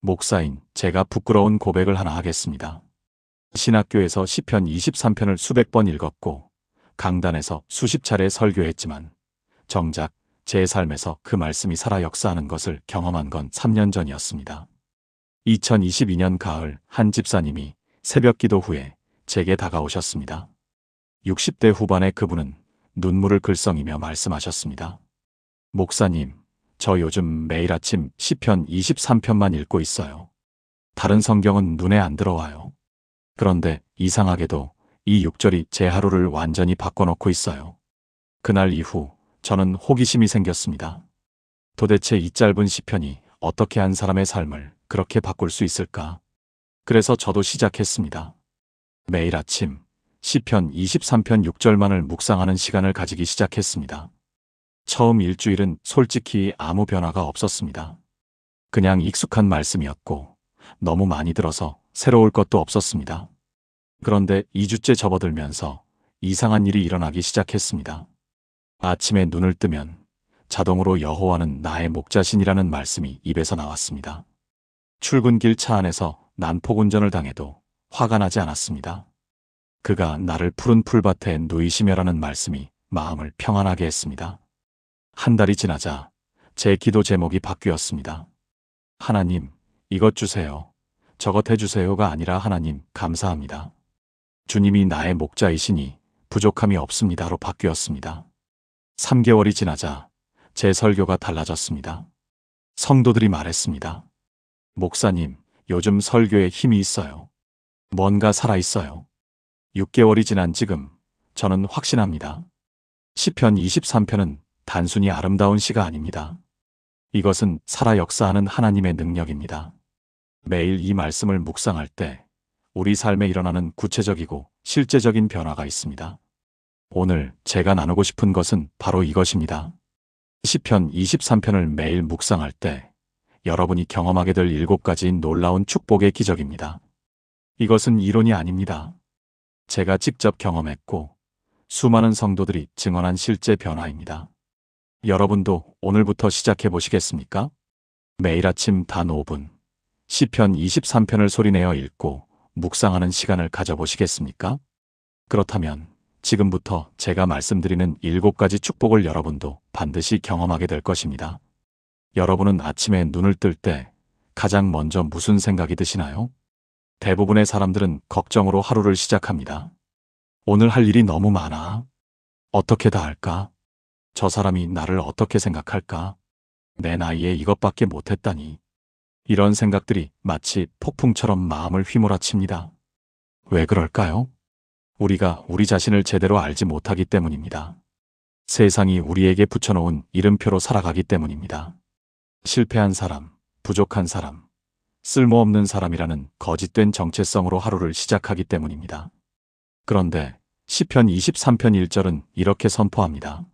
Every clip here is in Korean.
목사인 제가 부끄러운 고백을 하나 하겠습니다. 신학교에서 시편 23편을 수백 번 읽었고 강단에서 수십 차례 설교했지만 정작 제 삶에서 그 말씀이 살아 역사하는 것을 경험한 건 3년 전이었습니다. 2022년 가을 한 집사님이 새벽 기도 후에 제게 다가오셨습니다. 60대 후반의 그분은 눈물을 글썽이며 말씀하셨습니다. 목사님, 저 요즘 매일 아침 시편 23편만 읽고 있어요. 다른 성경은 눈에 안 들어와요. 그런데 이상하게도 이 6절이 제 하루를 완전히 바꿔놓고 있어요. 그날 이후 저는 호기심이 생겼습니다. 도대체 이 짧은 시편이 어떻게 한 사람의 삶을 그렇게 바꿀 수 있을까? 그래서 저도 시작했습니다. 매일 아침 시편 23편 6절만을 묵상하는 시간을 가지기 시작했습니다. 처음 일주일은 솔직히 아무 변화가 없었습니다. 그냥 익숙한 말씀이었고 너무 많이 들어서 새로울 것도 없었습니다. 그런데 2주째 접어들면서 이상한 일이 일어나기 시작했습니다. 아침에 눈을 뜨면 자동으로 여호와는 나의 목자신이라는 말씀이 입에서 나왔습니다. 출근길 차 안에서 난폭운전을 당해도 화가 나지 않았습니다. 그가 나를 푸른 풀밭에 누이시며라는 말씀이 마음을 평안하게 했습니다. 한 달이 지나자 제 기도 제목이 바뀌었습니다. 하나님, 이것 주세요. 저것 해주세요가 아니라 하나님, 감사합니다. 주님이 나의 목자이시니 부족함이 없습니다로 바뀌었습니다. 3개월이 지나자 제 설교가 달라졌습니다. 성도들이 말했습니다. 목사님, 요즘 설교에 힘이 있어요. 뭔가 살아있어요. 6개월이 지난 지금 저는 확신합니다. 시편 23편은 단순히 아름다운 시가 아닙니다. 이것은 살아 역사하는 하나님의 능력입니다. 매일 이 말씀을 묵상할 때 우리 삶에 일어나는 구체적이고 실제적인 변화가 있습니다. 오늘 제가 나누고 싶은 것은 바로 이것입니다. 시편 23편을 매일 묵상할 때 여러분이 경험하게 될 7가지 놀라운 축복의 기적입니다. 이것은 이론이 아닙니다. 제가 직접 경험했고 수많은 성도들이 증언한 실제 변화입니다. 여러분도 오늘부터 시작해 보시겠습니까? 매일 아침 단 5분 시편 23편을 소리내어 읽고 묵상하는 시간을 가져보시겠습니까? 그렇다면 지금부터 제가 말씀드리는 7가지 축복을 여러분도 반드시 경험하게 될 것입니다. 여러분은 아침에 눈을 뜰 때 가장 먼저 무슨 생각이 드시나요? 대부분의 사람들은 걱정으로 하루를 시작합니다. 오늘 할 일이 너무 많아. 어떻게 다 할까? 저 사람이 나를 어떻게 생각할까? 내 나이에 이것밖에 못했다니. 이런 생각들이 마치 폭풍처럼 마음을 휘몰아칩니다. 왜 그럴까요? 우리가 우리 자신을 제대로 알지 못하기 때문입니다. 세상이 우리에게 붙여놓은 이름표로 살아가기 때문입니다. 실패한 사람, 부족한 사람, 쓸모없는 사람이라는 거짓된 정체성으로 하루를 시작하기 때문입니다. 그런데 시편 23편 1절은 이렇게 선포합니다.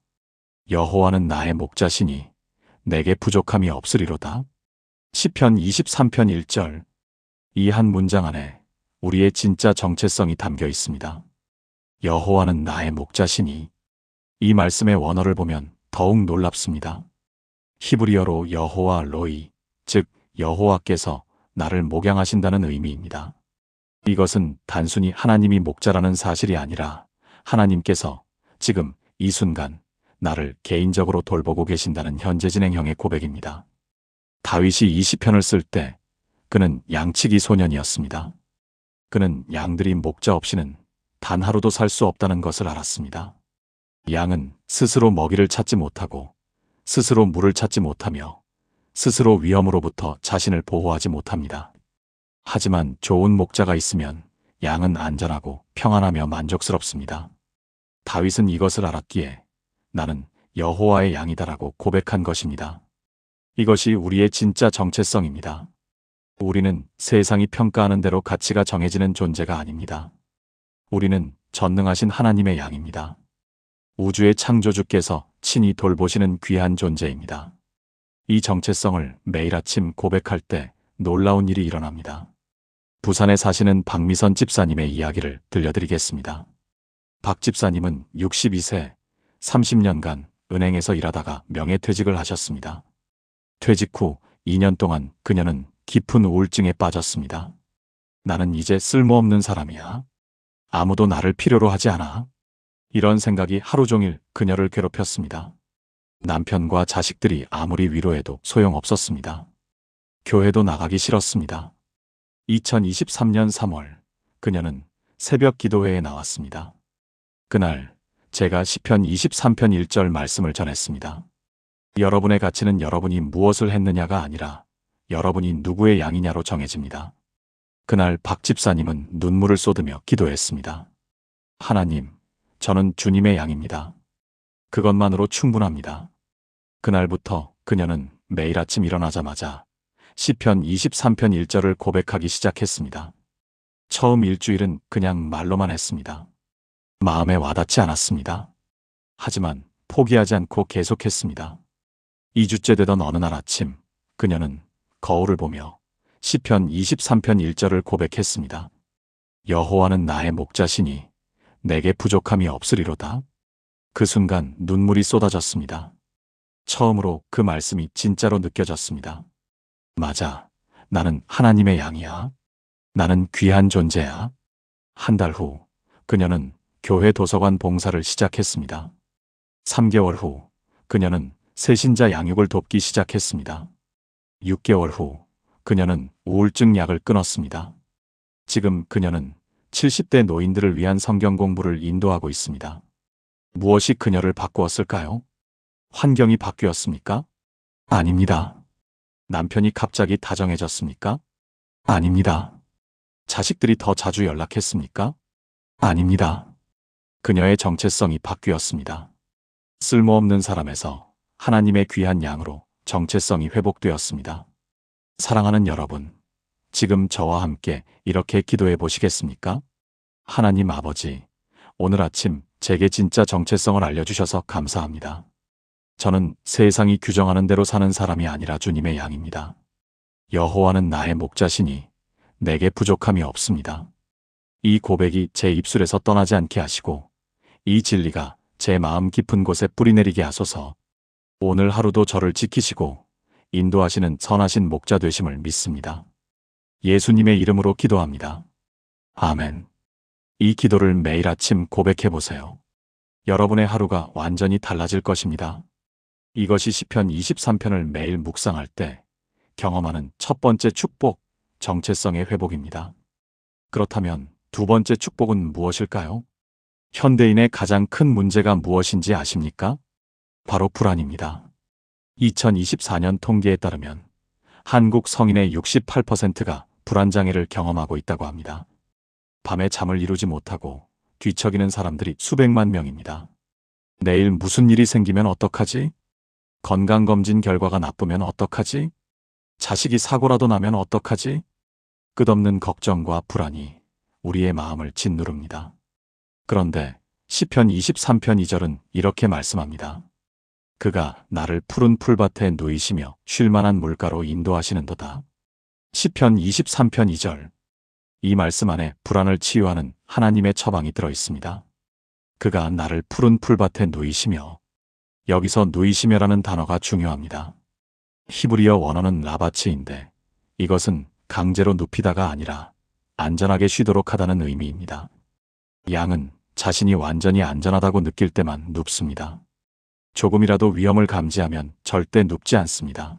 여호와는 나의 목자시니 내게 부족함이 없으리로다. 시편 23편 1절. 이 한 문장 안에 우리의 진짜 정체성이 담겨 있습니다. 여호와는 나의 목자시니. 이 말씀의 원어를 보면 더욱 놀랍습니다. 히브리어로 여호와 로이, 즉 여호와께서 나를 목양하신다는 의미입니다. 이것은 단순히 하나님이 목자라는 사실이 아니라 하나님께서 지금 이 순간 나를 개인적으로 돌보고 계신다는 현재 진행형의 고백입니다. 다윗이 이 시편을 쓸 때 그는 양치기 소년이었습니다. 그는 양들이 목자 없이는 단 하루도 살 수 없다는 것을 알았습니다. 양은 스스로 먹이를 찾지 못하고 스스로 물을 찾지 못하며 스스로 위험으로부터 자신을 보호하지 못합니다. 하지만 좋은 목자가 있으면 양은 안전하고 평안하며 만족스럽습니다. 다윗은 이것을 알았기에 나는 여호와의 양이다라고 고백한 것입니다. 이것이 우리의 진짜 정체성입니다. 우리는 세상이 평가하는 대로 가치가 정해지는 존재가 아닙니다. 우리는 전능하신 하나님의 양입니다. 우주의 창조주께서 친히 돌보시는 귀한 존재입니다. 이 정체성을 매일 아침 고백할 때 놀라운 일이 일어납니다. 부산에 사시는 박미선 집사님의 이야기를 들려드리겠습니다. 박 집사님은 62세, 30년간 은행에서 일하다가 명예퇴직을 하셨습니다. 퇴직 후 2년 동안 그녀는 깊은 우울증에 빠졌습니다. 나는 이제 쓸모없는 사람이야. 아무도 나를 필요로 하지 않아. 이런 생각이 하루 종일 그녀를 괴롭혔습니다. 남편과 자식들이 아무리 위로해도 소용없었습니다. 교회도 나가기 싫었습니다. 2023년 3월, 그녀는 새벽 기도회에 나왔습니다. 그날 제가 시편 23편 1절 말씀을 전했습니다. 여러분의 가치는 여러분이 무엇을 했느냐가 아니라 여러분이 누구의 양이냐로 정해집니다. 그날 박 집사님은 눈물을 쏟으며 기도했습니다. 하나님, 저는 주님의 양입니다. 그것만으로 충분합니다. 그날부터 그녀는 매일 아침 일어나자마자 시편 23편 1절을 고백하기 시작했습니다. 처음 일주일은 그냥 말로만 했습니다. 마음에 와닿지 않았습니다. 하지만 포기하지 않고 계속했습니다. 2주째 되던 어느 날 아침, 그녀는 거울을 보며 시편 23편 1절을 고백했습니다. 여호와는 나의 목자시니 내게 부족함이 없으리로다. 그 순간 눈물이 쏟아졌습니다. 처음으로 그 말씀이 진짜로 느껴졌습니다. 맞아, 나는 하나님의 양이야. 나는 귀한 존재야. 한 달 후, 그녀는 교회 도서관 봉사를 시작했습니다. 3개월 후, 그녀는 새신자 양육을 돕기 시작했습니다. 6개월 후, 그녀는 우울증 약을 끊었습니다. 지금 그녀는 70대 노인들을 위한 성경 공부를 인도하고 있습니다. 무엇이 그녀를 바꾸었을까요? 환경이 바뀌었습니까? 아닙니다. 남편이 갑자기 다정해졌습니까? 아닙니다. 자식들이 더 자주 연락했습니까? 아닙니다. 그녀의 정체성이 바뀌었습니다. 쓸모없는 사람에서 하나님의 귀한 양으로 정체성이 회복되었습니다. 사랑하는 여러분, 지금 저와 함께 이렇게 기도해 보시겠습니까? 하나님 아버지, 오늘 아침 제게 진짜 정체성을 알려주셔서 감사합니다. 저는 세상이 규정하는 대로 사는 사람이 아니라 주님의 양입니다. 여호와는 나의 목자시니 내게 부족함이 없습니다. 이 고백이 제 입술에서 떠나지 않게 하시고 이 진리가 제 마음 깊은 곳에 뿌리내리게 하소서. 오늘 하루도 저를 지키시고 인도하시는 선하신 목자 되심을 믿습니다. 예수님의 이름으로 기도합니다. 아멘. 이 기도를 매일 아침 고백해 보세요. 여러분의 하루가 완전히 달라질 것입니다. 이것이 시편 23편을 매일 묵상할 때 경험하는 첫 번째 축복, 정체성의 회복입니다. 그렇다면 두 번째 축복은 무엇일까요? 현대인의 가장 큰 문제가 무엇인지 아십니까? 바로 불안입니다. 2024년 통계에 따르면 한국 성인의 68%가 불안장애를 경험하고 있다고 합니다. 밤에 잠을 이루지 못하고 뒤척이는 사람들이 수백만 명입니다. 내일 무슨 일이 생기면 어떡하지? 건강검진 결과가 나쁘면 어떡하지? 자식이 사고라도 나면 어떡하지? 끝없는 걱정과 불안이 우리의 마음을 짓누릅니다. 그런데 시편 23편 2절은 이렇게 말씀합니다. 그가 나를 푸른 풀밭에 누이시며 쉴만한 물가로 인도하시는도다. 시편 23편 2절. 이 말씀 안에 불안을 치유하는 하나님의 처방이 들어 있습니다. 그가 나를 푸른 풀밭에 누이시며. 여기서 누이시며라는 단어가 중요합니다. 히브리어 원어는 라바츠인데 이것은 강제로 눕히다가 아니라 안전하게 쉬도록 하다는 의미입니다. 양은 자신이 완전히 안전하다고 느낄 때만 눕습니다. 조금이라도 위험을 감지하면 절대 눕지 않습니다.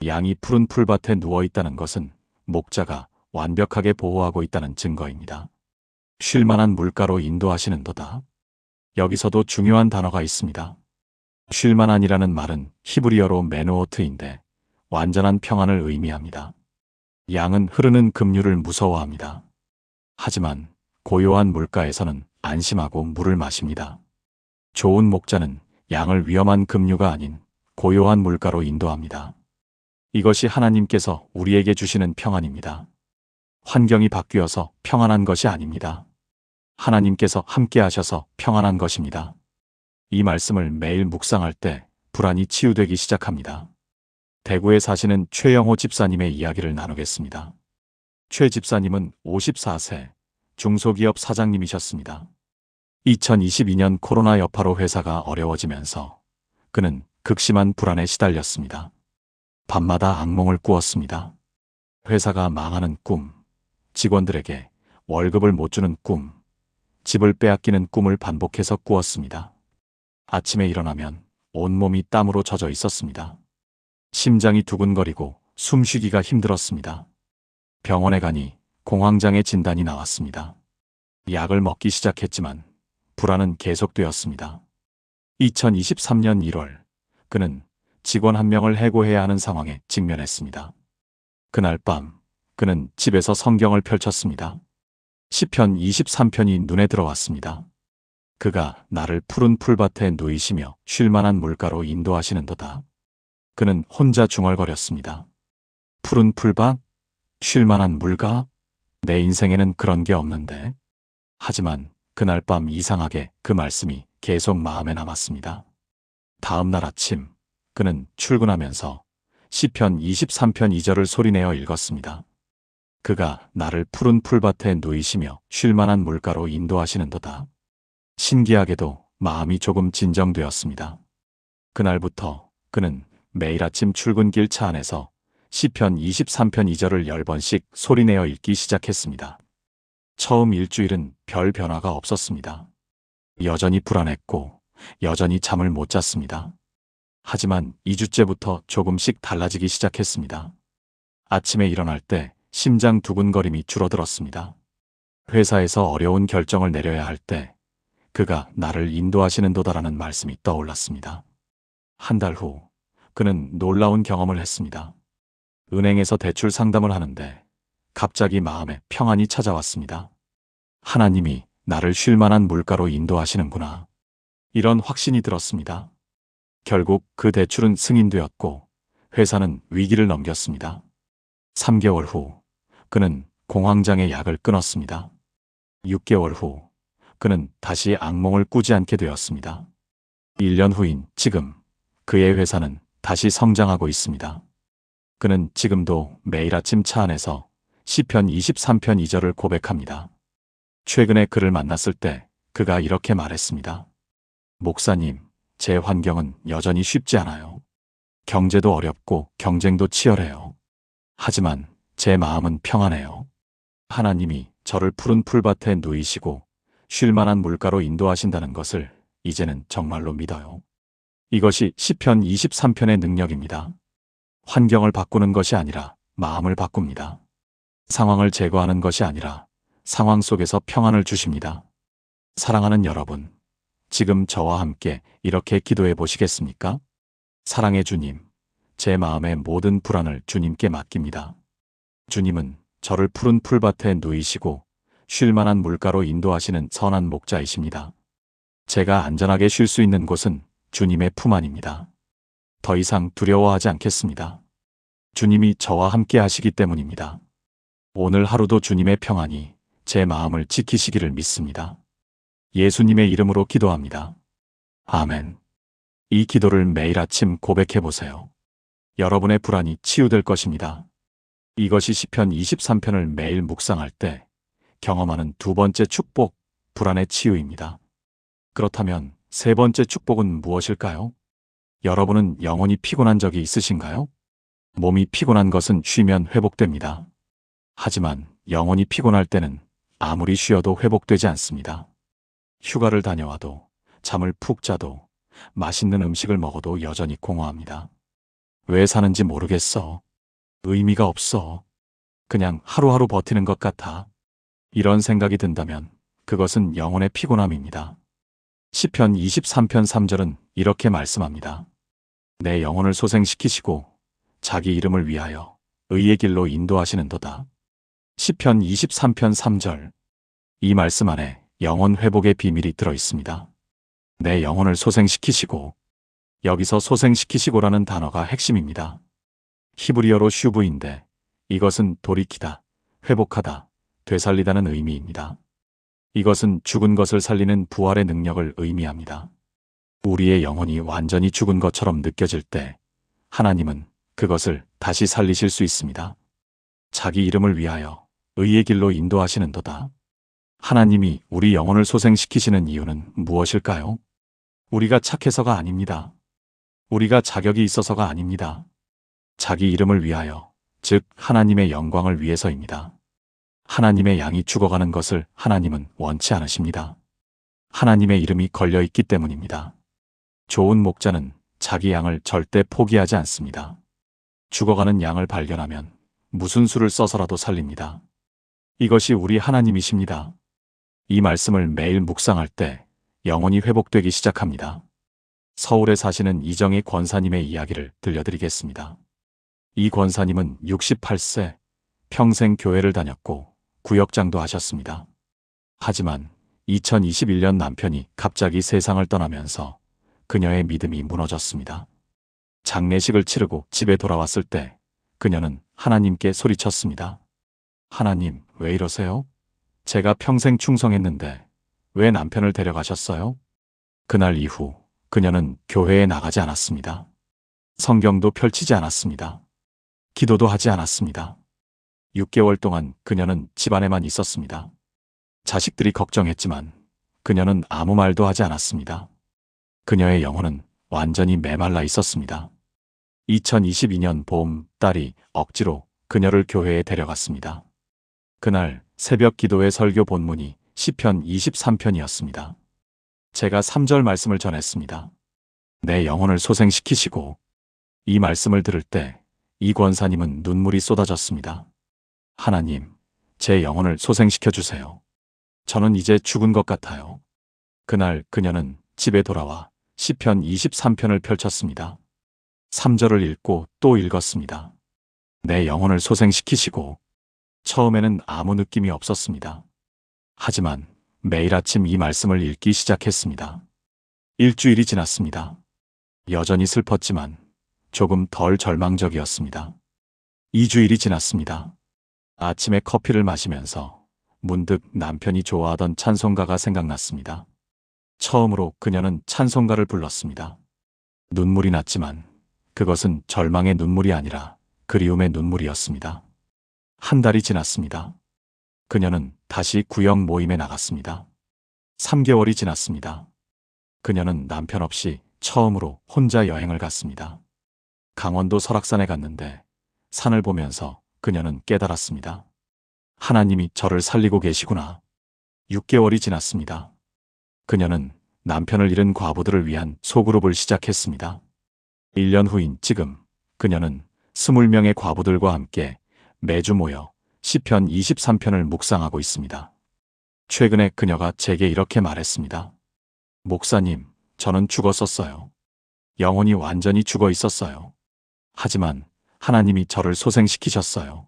양이 푸른 풀밭에 누워 있다는 것은 목자가 완벽하게 보호하고 있다는 증거입니다. 쉴만한 물가로 인도하시는도다. 여기서도 중요한 단어가 있습니다. 쉴만한이라는 말은 히브리어로 메누오트인데 완전한 평안을 의미합니다. 양은 흐르는 급류를 무서워합니다. 하지만 고요한 물가에서는 안심하고 물을 마십니다. 좋은 목자는 양을 위험한 급류가 아닌 고요한 물가로 인도합니다. 이것이 하나님께서 우리에게 주시는 평안입니다. 환경이 바뀌어서 평안한 것이 아닙니다. 하나님께서 함께 하셔서 평안한 것입니다. 이 말씀을 매일 묵상할 때 불안이 치유되기 시작합니다. 대구에 사시는 최영호 집사님의 이야기를 나누겠습니다. 최 집사님은 54세 중소기업 사장님이셨습니다. 2022년 코로나 여파로 회사가 어려워지면서 그는 극심한 불안에 시달렸습니다. 밤마다 악몽을 꾸었습니다. 회사가 망하는 꿈, 직원들에게 월급을 못 주는 꿈, 집을 빼앗기는 꿈을 반복해서 꾸었습니다. 아침에 일어나면 온몸이 땀으로 젖어 있었습니다. 심장이 두근거리고 숨쉬기가 힘들었습니다. 병원에 가니 공황장애 진단이 나왔습니다. 약을 먹기 시작했지만 불안은 계속되었습니다. 2023년 1월, 그는 직원 한 명을 해고해야 하는 상황에 직면했습니다. 그날 밤, 그는 집에서 성경을 펼쳤습니다. 시편 23편이 눈에 들어왔습니다. 그가 나를 푸른 풀밭에 누이시며 쉴만한 물가로 인도하시는도다. 그는 혼자 중얼거렸습니다. 푸른 풀밭? 쉴만한 물가? 내 인생에는 그런 게 없는데. 하지만 그날 밤 이상하게 그 말씀이 계속 마음에 남았습니다. 다음 날 아침, 그는 출근하면서 시편 23편 2절을 소리내어 읽었습니다. 그가 나를 푸른 풀밭에 누이시며 쉴만한 물가로 인도하시는도다. 신기하게도 마음이 조금 진정되었습니다. 그날부터 그는 매일 아침 출근길 차 안에서 시편 23편 2절을 10번씩 소리내어 읽기 시작했습니다. 처음 일주일은 별 변화가 없었습니다. 여전히 불안했고 여전히 잠을 못 잤습니다. 하지만 2주째부터 조금씩 달라지기 시작했습니다. 아침에 일어날 때 심장 두근거림이 줄어들었습니다. 회사에서 어려운 결정을 내려야 할 때 그가 나를 인도하시는도다라는 말씀이 떠올랐습니다. 한 달 후 그는 놀라운 경험을 했습니다. 은행에서 대출 상담을 하는데 갑자기 마음에 평안이 찾아왔습니다. 하나님이 나를 쉴만한 물가로 인도하시는구나. 이런 확신이 들었습니다. 결국 그 대출은 승인되었고 회사는 위기를 넘겼습니다. 3개월 후 그는 공황장애 약을 끊었습니다. 6개월 후 그는 다시 악몽을 꾸지 않게 되었습니다. 1년 후인 지금 그의 회사는 다시 성장하고 있습니다. 그는 지금도 매일 아침 차 안에서 시편 23편 2절을 고백합니다. 최근에 그를 만났을 때 그가 이렇게 말했습니다. 목사님, 제 환경은 여전히 쉽지 않아요. 경제도 어렵고 경쟁도 치열해요. 하지만 제 마음은 평안해요. 하나님이 저를 푸른 풀밭에 누이시고 쉴만한 물가로 인도하신다는 것을 이제는 정말로 믿어요. 이것이 시편 23편의 능력입니다. 환경을 바꾸는 것이 아니라 마음을 바꿉니다. 상황을 제거하는 것이 아니라 상황 속에서 평안을 주십니다. 사랑하는 여러분, 지금 저와 함께 이렇게 기도해 보시겠습니까? 사랑의 주님, 제 마음의 모든 불안을 주님께 맡깁니다. 주님은 저를 푸른 풀밭에 누이시고 쉴만한 물가로 인도하시는 선한 목자이십니다. 제가 안전하게 쉴 수 있는 곳은 주님의 품 안입니다. 더 이상 두려워하지 않겠습니다. 주님이 저와 함께 하시기 때문입니다. 오늘 하루도 주님의 평안이 제 마음을 지키시기를 믿습니다. 예수님의 이름으로 기도합니다. 아멘. 이 기도를 매일 아침 고백해 보세요. 여러분의 불안이 치유될 것입니다. 이것이 시편 23편을 매일 묵상할 때 경험하는 두 번째 축복, 불안의 치유입니다. 그렇다면 세 번째 축복은 무엇일까요? 여러분은 영혼이 피곤한 적이 있으신가요? 몸이 피곤한 것은 쉬면 회복됩니다. 하지만 영혼이 피곤할 때는 아무리 쉬어도 회복되지 않습니다. 휴가를 다녀와도 잠을 푹 자도 맛있는 음식을 먹어도 여전히 공허합니다. 왜 사는지 모르겠어. 의미가 없어. 그냥 하루하루 버티는 것 같아. 이런 생각이 든다면 그것은 영혼의 피곤함입니다. 시편 23편 3절은 이렇게 말씀합니다. 내 영혼을 소생시키시고 자기 이름을 위하여 의의 길로 인도하시는도다. 시편 23편 3절. 이 말씀 안에 영혼 회복의 비밀이 들어 있습니다. 내 영혼을 소생시키시고, 여기서 소생시키시고라는 단어가 핵심입니다. 히브리어로 슈브인데 이것은 돌이키다, 회복하다, 되살리다는 의미입니다. 이것은 죽은 것을 살리는 부활의 능력을 의미합니다. 우리의 영혼이 완전히 죽은 것처럼 느껴질 때 하나님은 그것을 다시 살리실 수 있습니다. 자기 이름을 위하여 의의 길로 인도하시는도다. 하나님이 우리 영혼을 소생시키시는 이유는 무엇일까요? 우리가 착해서가 아닙니다. 우리가 자격이 있어서가 아닙니다. 자기 이름을 위하여 즉 하나님의 영광을 위해서입니다. 하나님의 양이 죽어가는 것을 하나님은 원치 않으십니다. 하나님의 이름이 걸려 있기 때문입니다. 좋은 목자는 자기 양을 절대 포기하지 않습니다. 죽어가는 양을 발견하면 무슨 수를 써서라도 살립니다. 이것이 우리 하나님이십니다. 이 말씀을 매일 묵상할 때 영혼이 회복되기 시작합니다. 서울에 사시는 이정희 권사님의 이야기를 들려드리겠습니다. 이 권사님은 68세, 평생 교회를 다녔고 구역장도 하셨습니다. 하지만 2021년 남편이 갑자기 세상을 떠나면서 그녀의 믿음이 무너졌습니다. 장례식을 치르고 집에 돌아왔을 때 그녀는 하나님께 소리쳤습니다. 하나님, 왜 이러세요? 제가 평생 충성했는데 왜 남편을 데려가셨어요? 그날 이후 그녀는 교회에 나가지 않았습니다. 성경도 펼치지 않았습니다. 기도도 하지 않았습니다. 6개월 동안 그녀는 집안에만 있었습니다. 자식들이 걱정했지만 그녀는 아무 말도 하지 않았습니다. 그녀의 영혼은 완전히 메말라 있었습니다. 2022년 봄 딸이 억지로 그녀를 교회에 데려갔습니다. 그날 새벽 기도회 설교 본문이 시편 23편이었습니다. 제가 3절 말씀을 전했습니다. 내 영혼을 소생시키시고. 이 말씀을 들을 때 이 권사님은 눈물이 쏟아졌습니다. 하나님, 제 영혼을 소생시켜 주세요. 저는 이제 죽은 것 같아요. 그날 그녀는 집에 돌아와 시편 23편을 펼쳤습니다. 3절을 읽고 또 읽었습니다. 내 영혼을 소생시키시고. 처음에는 아무 느낌이 없었습니다. 하지만 매일 아침 이 말씀을 읽기 시작했습니다. 일주일이 지났습니다. 여전히 슬펐지만 조금 덜 절망적이었습니다. 2주일이 지났습니다. 아침에 커피를 마시면서 문득 남편이 좋아하던 찬송가가 생각났습니다. 처음으로 그녀는 찬송가를 불렀습니다. 눈물이 났지만 그것은 절망의 눈물이 아니라 그리움의 눈물이었습니다. 한 달이 지났습니다. 그녀는 다시 구역 모임에 나갔습니다. 3개월이 지났습니다. 그녀는 남편 없이 처음으로 혼자 여행을 갔습니다. 강원도 설악산에 갔는데 산을 보면서 그녀는 깨달았습니다. 하나님이 저를 살리고 계시구나. 6개월이 지났습니다. 그녀는 남편을 잃은 과부들을 위한 소그룹을 시작했습니다. 1년 후인 지금 그녀는 20명의 과부들과 함께 매주 모여 시편 23편을 묵상하고 있습니다. 최근에 그녀가 제게 이렇게 말했습니다. 목사님, 저는 죽었었어요. 영혼이 완전히 죽어 있었어요. 하지만 하나님이 저를 소생시키셨어요.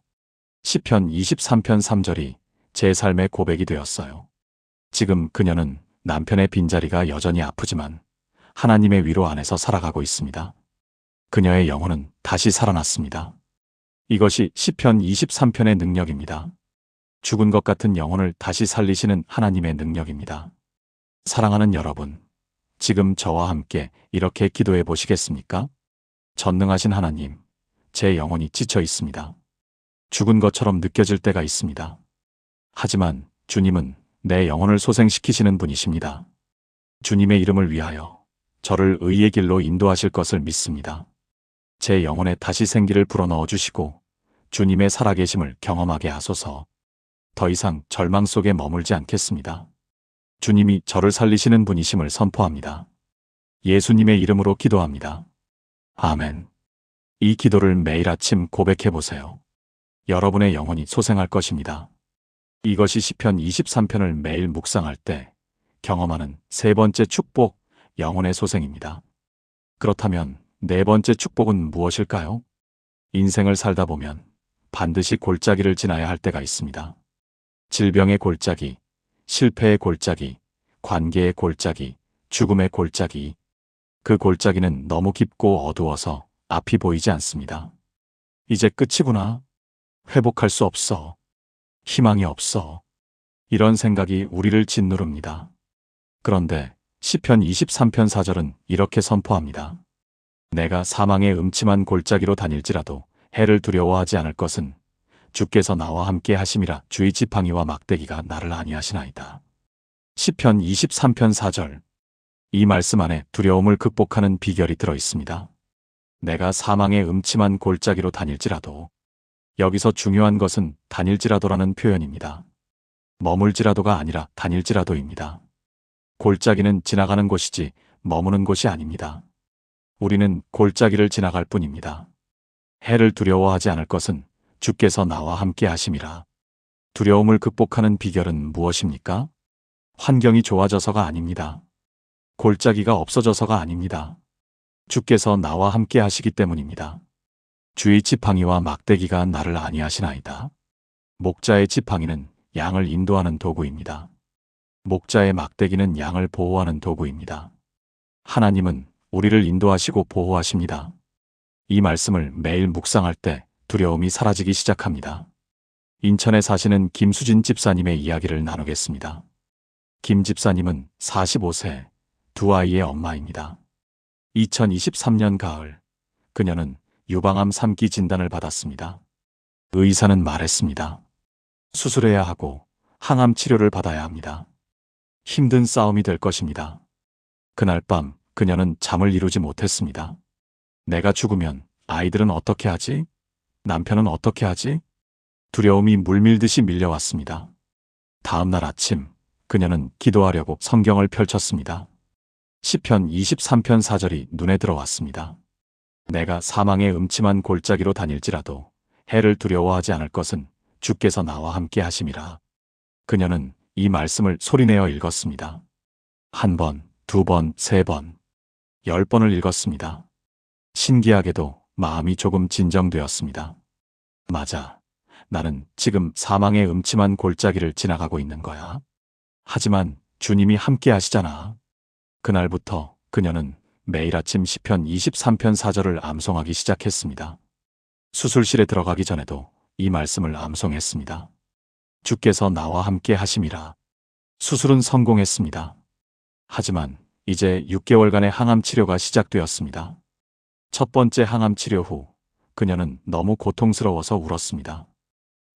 시편 23편 3절이 제 삶의 고백이 되었어요. 지금 그녀는 남편의 빈자리가 여전히 아프지만 하나님의 위로 안에서 살아가고 있습니다. 그녀의 영혼은 다시 살아났습니다. 이것이 시편 23편의 능력입니다. 죽은 것 같은 영혼을 다시 살리시는 하나님의 능력입니다. 사랑하는 여러분, 지금 저와 함께 이렇게 기도해 보시겠습니까? 전능하신 하나님, 제 영혼이 지쳐 있습니다. 죽은 것처럼 느껴질 때가 있습니다. 하지만 주님은 내 영혼을 소생시키시는 분이십니다. 주님의 이름을 위하여 저를 의의 길로 인도하실 것을 믿습니다. 제 영혼에 다시 생기를 불어넣어 주시고 주님의 살아계심을 경험하게 하소서. 더 이상 절망 속에 머물지 않겠습니다. 주님이 저를 살리시는 분이심을 선포합니다. 예수님의 이름으로 기도합니다. 아멘. 이 기도를 매일 아침 고백해 보세요. 여러분의 영혼이 소생할 것입니다. 이것이 시편 23편을 매일 묵상할 때 경험하는 세 번째 축복, 영혼의 소생입니다. 그렇다면 네 번째 축복은 무엇일까요? 인생을 살다 보면 반드시 골짜기를 지나야 할 때가 있습니다. 질병의 골짜기, 실패의 골짜기, 관계의 골짜기, 죽음의 골짜기. 그 골짜기는 너무 깊고 어두워서 앞이 보이지 않습니다. 이제 끝이구나. 회복할 수 없어. 희망이 없어. 이런 생각이 우리를 짓누릅니다. 그런데 시편 23편 4절은 이렇게 선포합니다. 내가 사망의 음침한 골짜기로 다닐지라도 해를 두려워하지 않을 것은 주께서 나와 함께 하심이라. 주의 지팡이와 막대기가 나를 안위하시나이다. 시편 23편 4절. 이 말씀 안에 두려움을 극복하는 비결이 들어 있습니다. 내가 사망의 음침한 골짜기로 다닐지라도 여기서 중요한 것은 다닐지라도라는 표현입니다. 머물지라도가 아니라 다닐지라도입니다. 골짜기는 지나가는 곳이지 머무는 곳이 아닙니다. 우리는 골짜기를 지나갈 뿐입니다. 해를 두려워하지 않을 것은 주께서 나와 함께 하심이라. 두려움을 극복하는 비결은 무엇입니까? 환경이 좋아져서가 아닙니다. 골짜기가 없어져서가 아닙니다. 주께서 나와 함께 하시기 때문입니다. 주의 지팡이와 막대기가 나를 안위하시나이다. 목자의 지팡이는 양을 인도하는 도구입니다. 목자의 막대기는 양을 보호하는 도구입니다. 하나님은 우리를 인도하시고 보호하십니다. 이 말씀을 매일 묵상할 때 두려움이 사라지기 시작합니다. 인천에 사시는 김수진 집사님의 이야기를 나누겠습니다. 김 집사님은 45세, 두 아이의 엄마입니다. 2023년 가을, 그녀는 유방암 3기 진단을 받았습니다. 의사는 말했습니다. 수술해야 하고 항암 치료를 받아야 합니다. 힘든 싸움이 될 것입니다. 그날 밤 그녀는 잠을 이루지 못했습니다. 내가 죽으면 아이들은 어떻게 하지? 남편은 어떻게 하지? 두려움이 물밀듯이 밀려왔습니다. 다음 날 아침 그녀는 기도하려고 성경을 펼쳤습니다. 시편 23편 4절이 눈에 들어왔습니다. 내가 사망의 음침한 골짜기로 다닐지라도 해를 두려워하지 않을 것은 주께서 나와 함께 하심이라. 그녀는 이 말씀을 소리내어 읽었습니다. 한 번, 두 번, 세 번, 10번을 읽었습니다. 신기하게도 마음이 조금 진정되었습니다. 맞아. 나는 지금 사망의 음침한 골짜기를 지나가고 있는 거야. 하지만 주님이 함께 하시잖아. 그날부터 그녀는 매일 아침 시편 23편 4절을 암송하기 시작했습니다. 수술실에 들어가기 전에도 이 말씀을 암송했습니다. 주께서 나와 함께 하심이라. 수술은 성공했습니다. 하지만 이제 6개월간의 항암 치료가 시작되었습니다. 첫 번째 항암 치료 후 그녀는 너무 고통스러워서 울었습니다.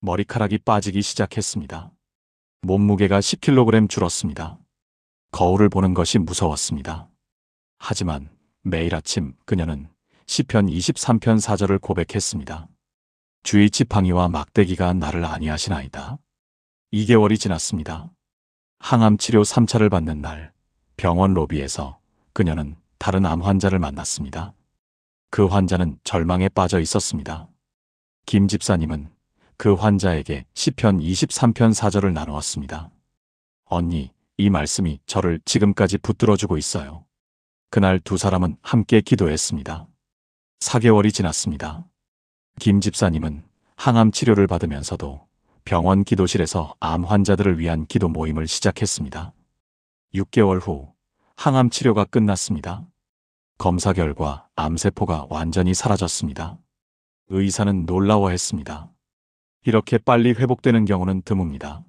머리카락이 빠지기 시작했습니다. 몸무게가 10kg 줄었습니다. 거울을 보는 것이 무서웠습니다. 하지만 매일 아침 그녀는 시편 23편 4절을 고백했습니다. 주의 지팡이와 막대기가 나를 안위하시나이다. 2개월이 지났습니다. 항암 치료 3차를 받는 날 병원 로비에서 그녀는 다른 암 환자를 만났습니다. 그 환자는 절망에 빠져 있었습니다. 김 집사님은 그 환자에게 시편 23편 4절을 나누었습니다. 언니, 이 말씀이 저를 지금까지 붙들어주고 있어요. 그날 두 사람은 함께 기도했습니다. 4개월이 지났습니다. 김 집사님은 항암 치료를 받으면서도 병원 기도실에서 암 환자들을 위한 기도 모임을 시작했습니다. 6개월 후 항암 치료가 끝났습니다. 검사 결과 암세포가 완전히 사라졌습니다. 의사는 놀라워했습니다. 이렇게 빨리 회복되는 경우는 드뭅니다.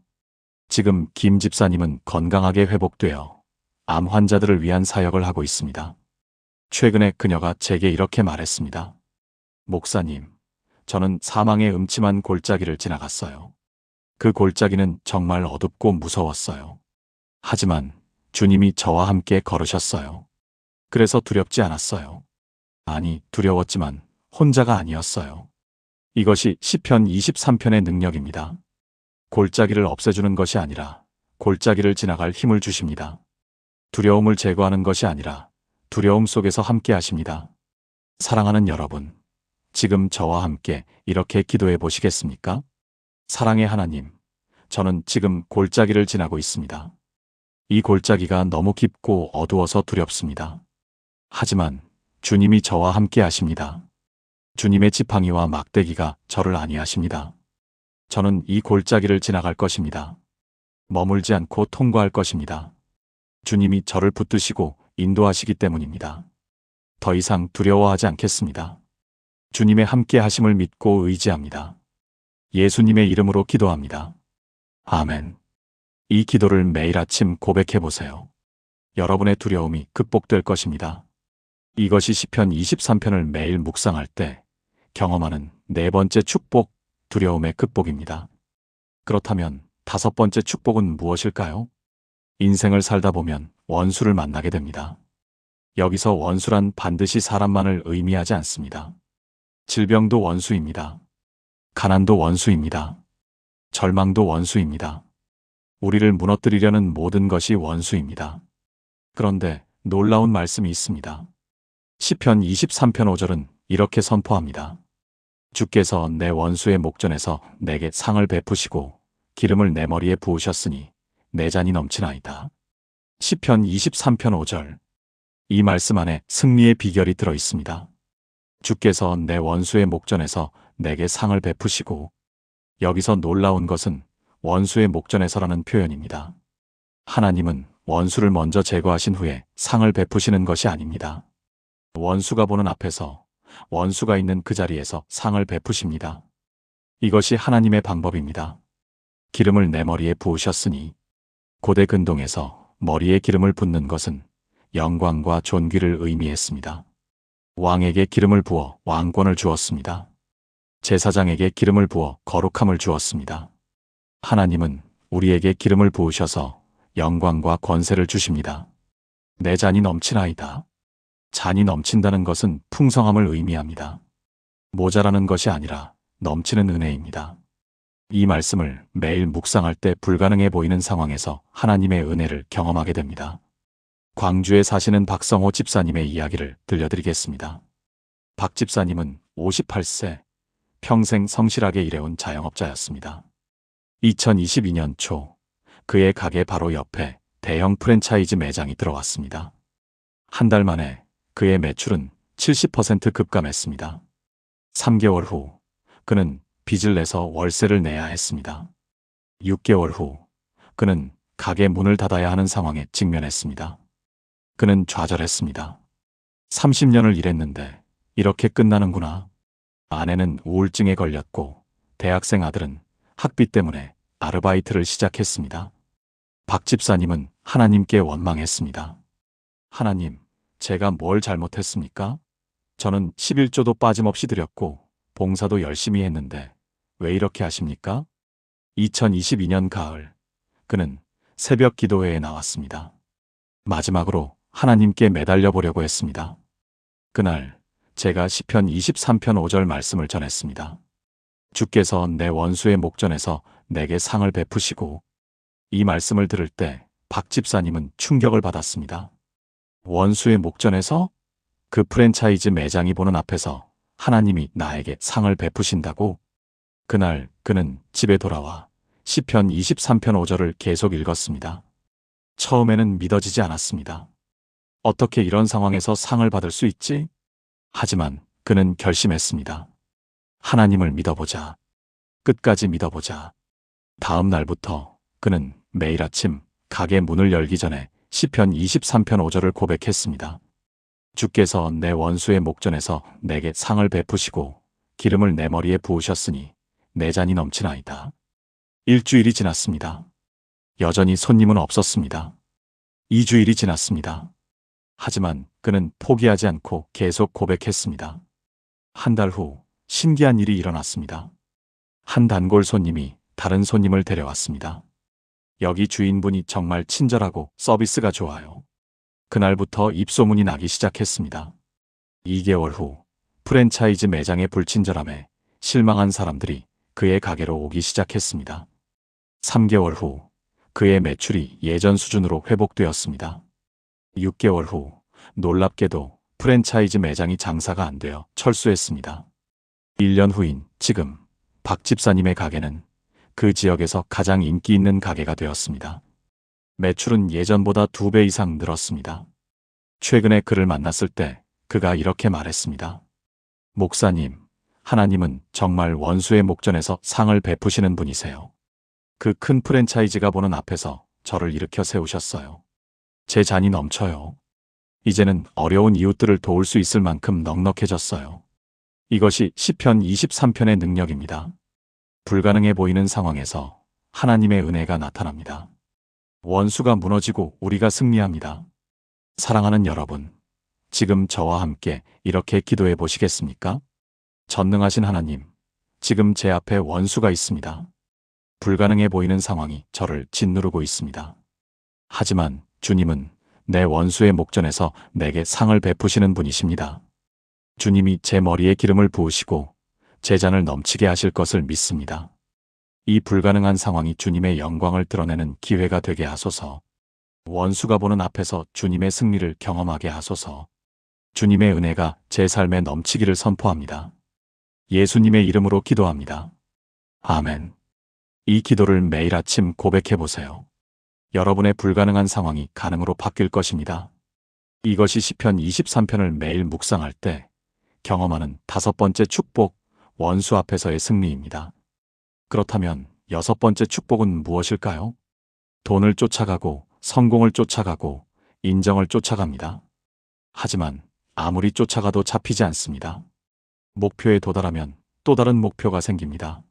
지금 김 집사님은 건강하게 회복되어 암 환자들을 위한 사역을 하고 있습니다. 최근에 그녀가 제게 이렇게 말했습니다. 목사님, 저는 사망의 음침한 골짜기를 지나갔어요. 그 골짜기는 정말 어둡고 무서웠어요. 하지만 주님이 저와 함께 걸으셨어요. 그래서 두렵지 않았어요. 아니, 두려웠지만 혼자가 아니었어요. 이것이 시편 23편의 능력입니다. 골짜기를 없애주는 것이 아니라 골짜기를 지나갈 힘을 주십니다. 두려움을 제거하는 것이 아니라 두려움 속에서 함께 하십니다. 사랑하는 여러분, 지금 저와 함께 이렇게 기도해 보시겠습니까? 사랑의 하나님, 저는 지금 골짜기를 지나고 있습니다. 이 골짜기가 너무 깊고 어두워서 두렵습니다. 하지만 주님이 저와 함께 하십니다. 주님의 지팡이와 막대기가 저를 안위하십니다. 저는 이 골짜기를 지나갈 것입니다. 머물지 않고 통과할 것입니다. 주님이 저를 붙드시고 인도하시기 때문입니다. 더 이상 두려워하지 않겠습니다. 주님의 함께 하심을 믿고 의지합니다. 예수님의 이름으로 기도합니다. 아멘. 이 기도를 매일 아침 고백해 보세요. 여러분의 두려움이 극복될 것입니다. 이것이 시편 23편을 매일 묵상할 때 경험하는 네 번째 축복, 두려움의 극복입니다. 그렇다면 다섯 번째 축복은 무엇일까요? 인생을 살다 보면 원수를 만나게 됩니다. 여기서 원수란 반드시 사람만을 의미하지 않습니다. 질병도 원수입니다. 가난도 원수입니다. 절망도 원수입니다. 우리를 무너뜨리려는 모든 것이 원수입니다. 그런데 놀라운 말씀이 있습니다. 시편 23편 5절은 이렇게 선포합니다. 주께서 내 원수의 목전에서 내게 상을 베푸시고 기름을 내 머리에 부으셨으니 내 잔이 넘치나이다. 시편 23편 5절. 이 말씀 안에 승리의 비결이 들어 있습니다. 주께서 내 원수의 목전에서 내게 상을 베푸시고, 여기서 놀라운 것은 원수의 목전에서라는 표현입니다. 하나님은 원수를 먼저 제거하신 후에 상을 베푸시는 것이 아닙니다. 원수가 보는 앞에서 원수가 있는 그 자리에서 상을 베푸십니다. 이것이 하나님의 방법입니다. 기름을 내 머리에 부으셨으니, 고대 근동에서 머리에 기름을 붓는 것은 영광과 존귀를 의미했습니다. 왕에게 기름을 부어 왕권을 주었습니다. 제사장에게 기름을 부어 거룩함을 주었습니다. 하나님은 우리에게 기름을 부으셔서 영광과 권세를 주십니다. 내 잔이 넘치나이다. 잔이 넘친다는 것은 풍성함을 의미합니다. 모자라는 것이 아니라 넘치는 은혜입니다. 이 말씀을 매일 묵상할 때 불가능해 보이는 상황에서 하나님의 은혜를 경험하게 됩니다. 광주에 사시는 박성호 집사님의 이야기를 들려드리겠습니다. 박 집사님은 58세, 평생 성실하게 일해온 자영업자였습니다. 2022년 초 그의 가게 바로 옆에 대형 프랜차이즈 매장이 들어왔습니다. 한 달 만에 그의 매출은 70% 급감했습니다. 3개월 후 그는 빚을 내서 월세를 내야 했습니다. 6개월 후 그는 가게 문을 닫아야 하는 상황에 직면했습니다. 그는 좌절했습니다. 30년을 일했는데 이렇게 끝나는구나. 아내는 우울증에 걸렸고 대학생 아들은 학비 때문에 아르바이트를 시작했습니다. 박 집사님은 하나님께 원망했습니다. 하나님, 제가 뭘 잘못했습니까? 저는 11조도 빠짐없이 드렸고 봉사도 열심히 했는데 왜 이렇게 하십니까? 2022년 가을, 그는 새벽 기도회에 나왔습니다. 마지막으로 하나님께 매달려 보려고 했습니다. 그날 제가 시편 23편 5절 말씀을 전했습니다. 주께서 내 원수의 목전에서 내게 상을 베푸시고, 이 말씀을 들을 때 박 집사님은 충격을 받았습니다. 원수의 목전에서? 그 프랜차이즈 매장이 보는 앞에서 하나님이 나에게 상을 베푸신다고? 그날 그는 집에 돌아와 시편 23편 5절을 계속 읽었습니다. 처음에는 믿어지지 않았습니다. 어떻게 이런 상황에서 상을 받을 수 있지? 하지만 그는 결심했습니다. 하나님을 믿어보자. 끝까지 믿어보자. 다음 날부터 그는 매일 아침 가게 문을 열기 전에 시편 23편 5절을 고백했습니다. 주께서 내 원수의 목전에서 내게 상을 베푸시고 기름을 내 머리에 부으셨으니 내 잔이 넘치나이다. 일주일이 지났습니다. 여전히 손님은 없었습니다. 2주일이 지났습니다. 하지만 그는 포기하지 않고 계속 고백했습니다. 한 달 후 신기한 일이 일어났습니다. 한 단골 손님이 다른 손님을 데려왔습니다. 여기 주인분이 정말 친절하고 서비스가 좋아요. 그날부터 입소문이 나기 시작했습니다. 2개월 후 프랜차이즈 매장의 불친절함에 실망한 사람들이 그의 가게로 오기 시작했습니다. 3개월 후 그의 매출이 예전 수준으로 회복되었습니다. 6개월 후 놀랍게도 프랜차이즈 매장이 장사가 안 되어 철수했습니다. 1년 후인 지금 박 집사님의 가게는 그 지역에서 가장 인기 있는 가게가 되었습니다. 매출은 예전보다 2배 이상 늘었습니다. 최근에 그를 만났을 때 그가 이렇게 말했습니다. 목사님, 하나님은 정말 원수의 목전에서 상을 베푸시는 분이세요. 그 큰 프랜차이즈가 보는 앞에서 저를 일으켜 세우셨어요. 제 잔이 넘쳐요. 이제는 어려운 이웃들을 도울 수 있을 만큼 넉넉해졌어요. 이것이 시편 23편의 능력입니다. 불가능해 보이는 상황에서 하나님의 은혜가 나타납니다. 원수가 무너지고 우리가 승리합니다. 사랑하는 여러분, 지금 저와 함께 이렇게 기도해 보시겠습니까? 전능하신 하나님, 지금 제 앞에 원수가 있습니다. 불가능해 보이는 상황이 저를 짓누르고 있습니다. 하지만 주님은 내 원수의 목전에서 내게 상을 베푸시는 분이십니다. 주님이 제 머리에 기름을 부으시고 제 잔을 넘치게 하실 것을 믿습니다. 이 불가능한 상황이 주님의 영광을 드러내는 기회가 되게 하소서. 원수가 보는 앞에서 주님의 승리를 경험하게 하소서. 주님의 은혜가 제 삶에 넘치기를 선포합니다. 예수님의 이름으로 기도합니다. 아멘. 이 기도를 매일 아침 고백해 보세요. 여러분의 불가능한 상황이 가능으로 바뀔 것입니다. 이것이 시편 23편을 매일 묵상할 때 경험하는 5번째 축복, 원수 앞에서의 승리입니다. 그렇다면 6번째 축복은 무엇일까요? 돈을 쫓아가고 성공을 쫓아가고 인정을 쫓아갑니다. 하지만 아무리 쫓아가도 잡히지 않습니다. 목표에 도달하면 또 다른 목표가 생깁니다.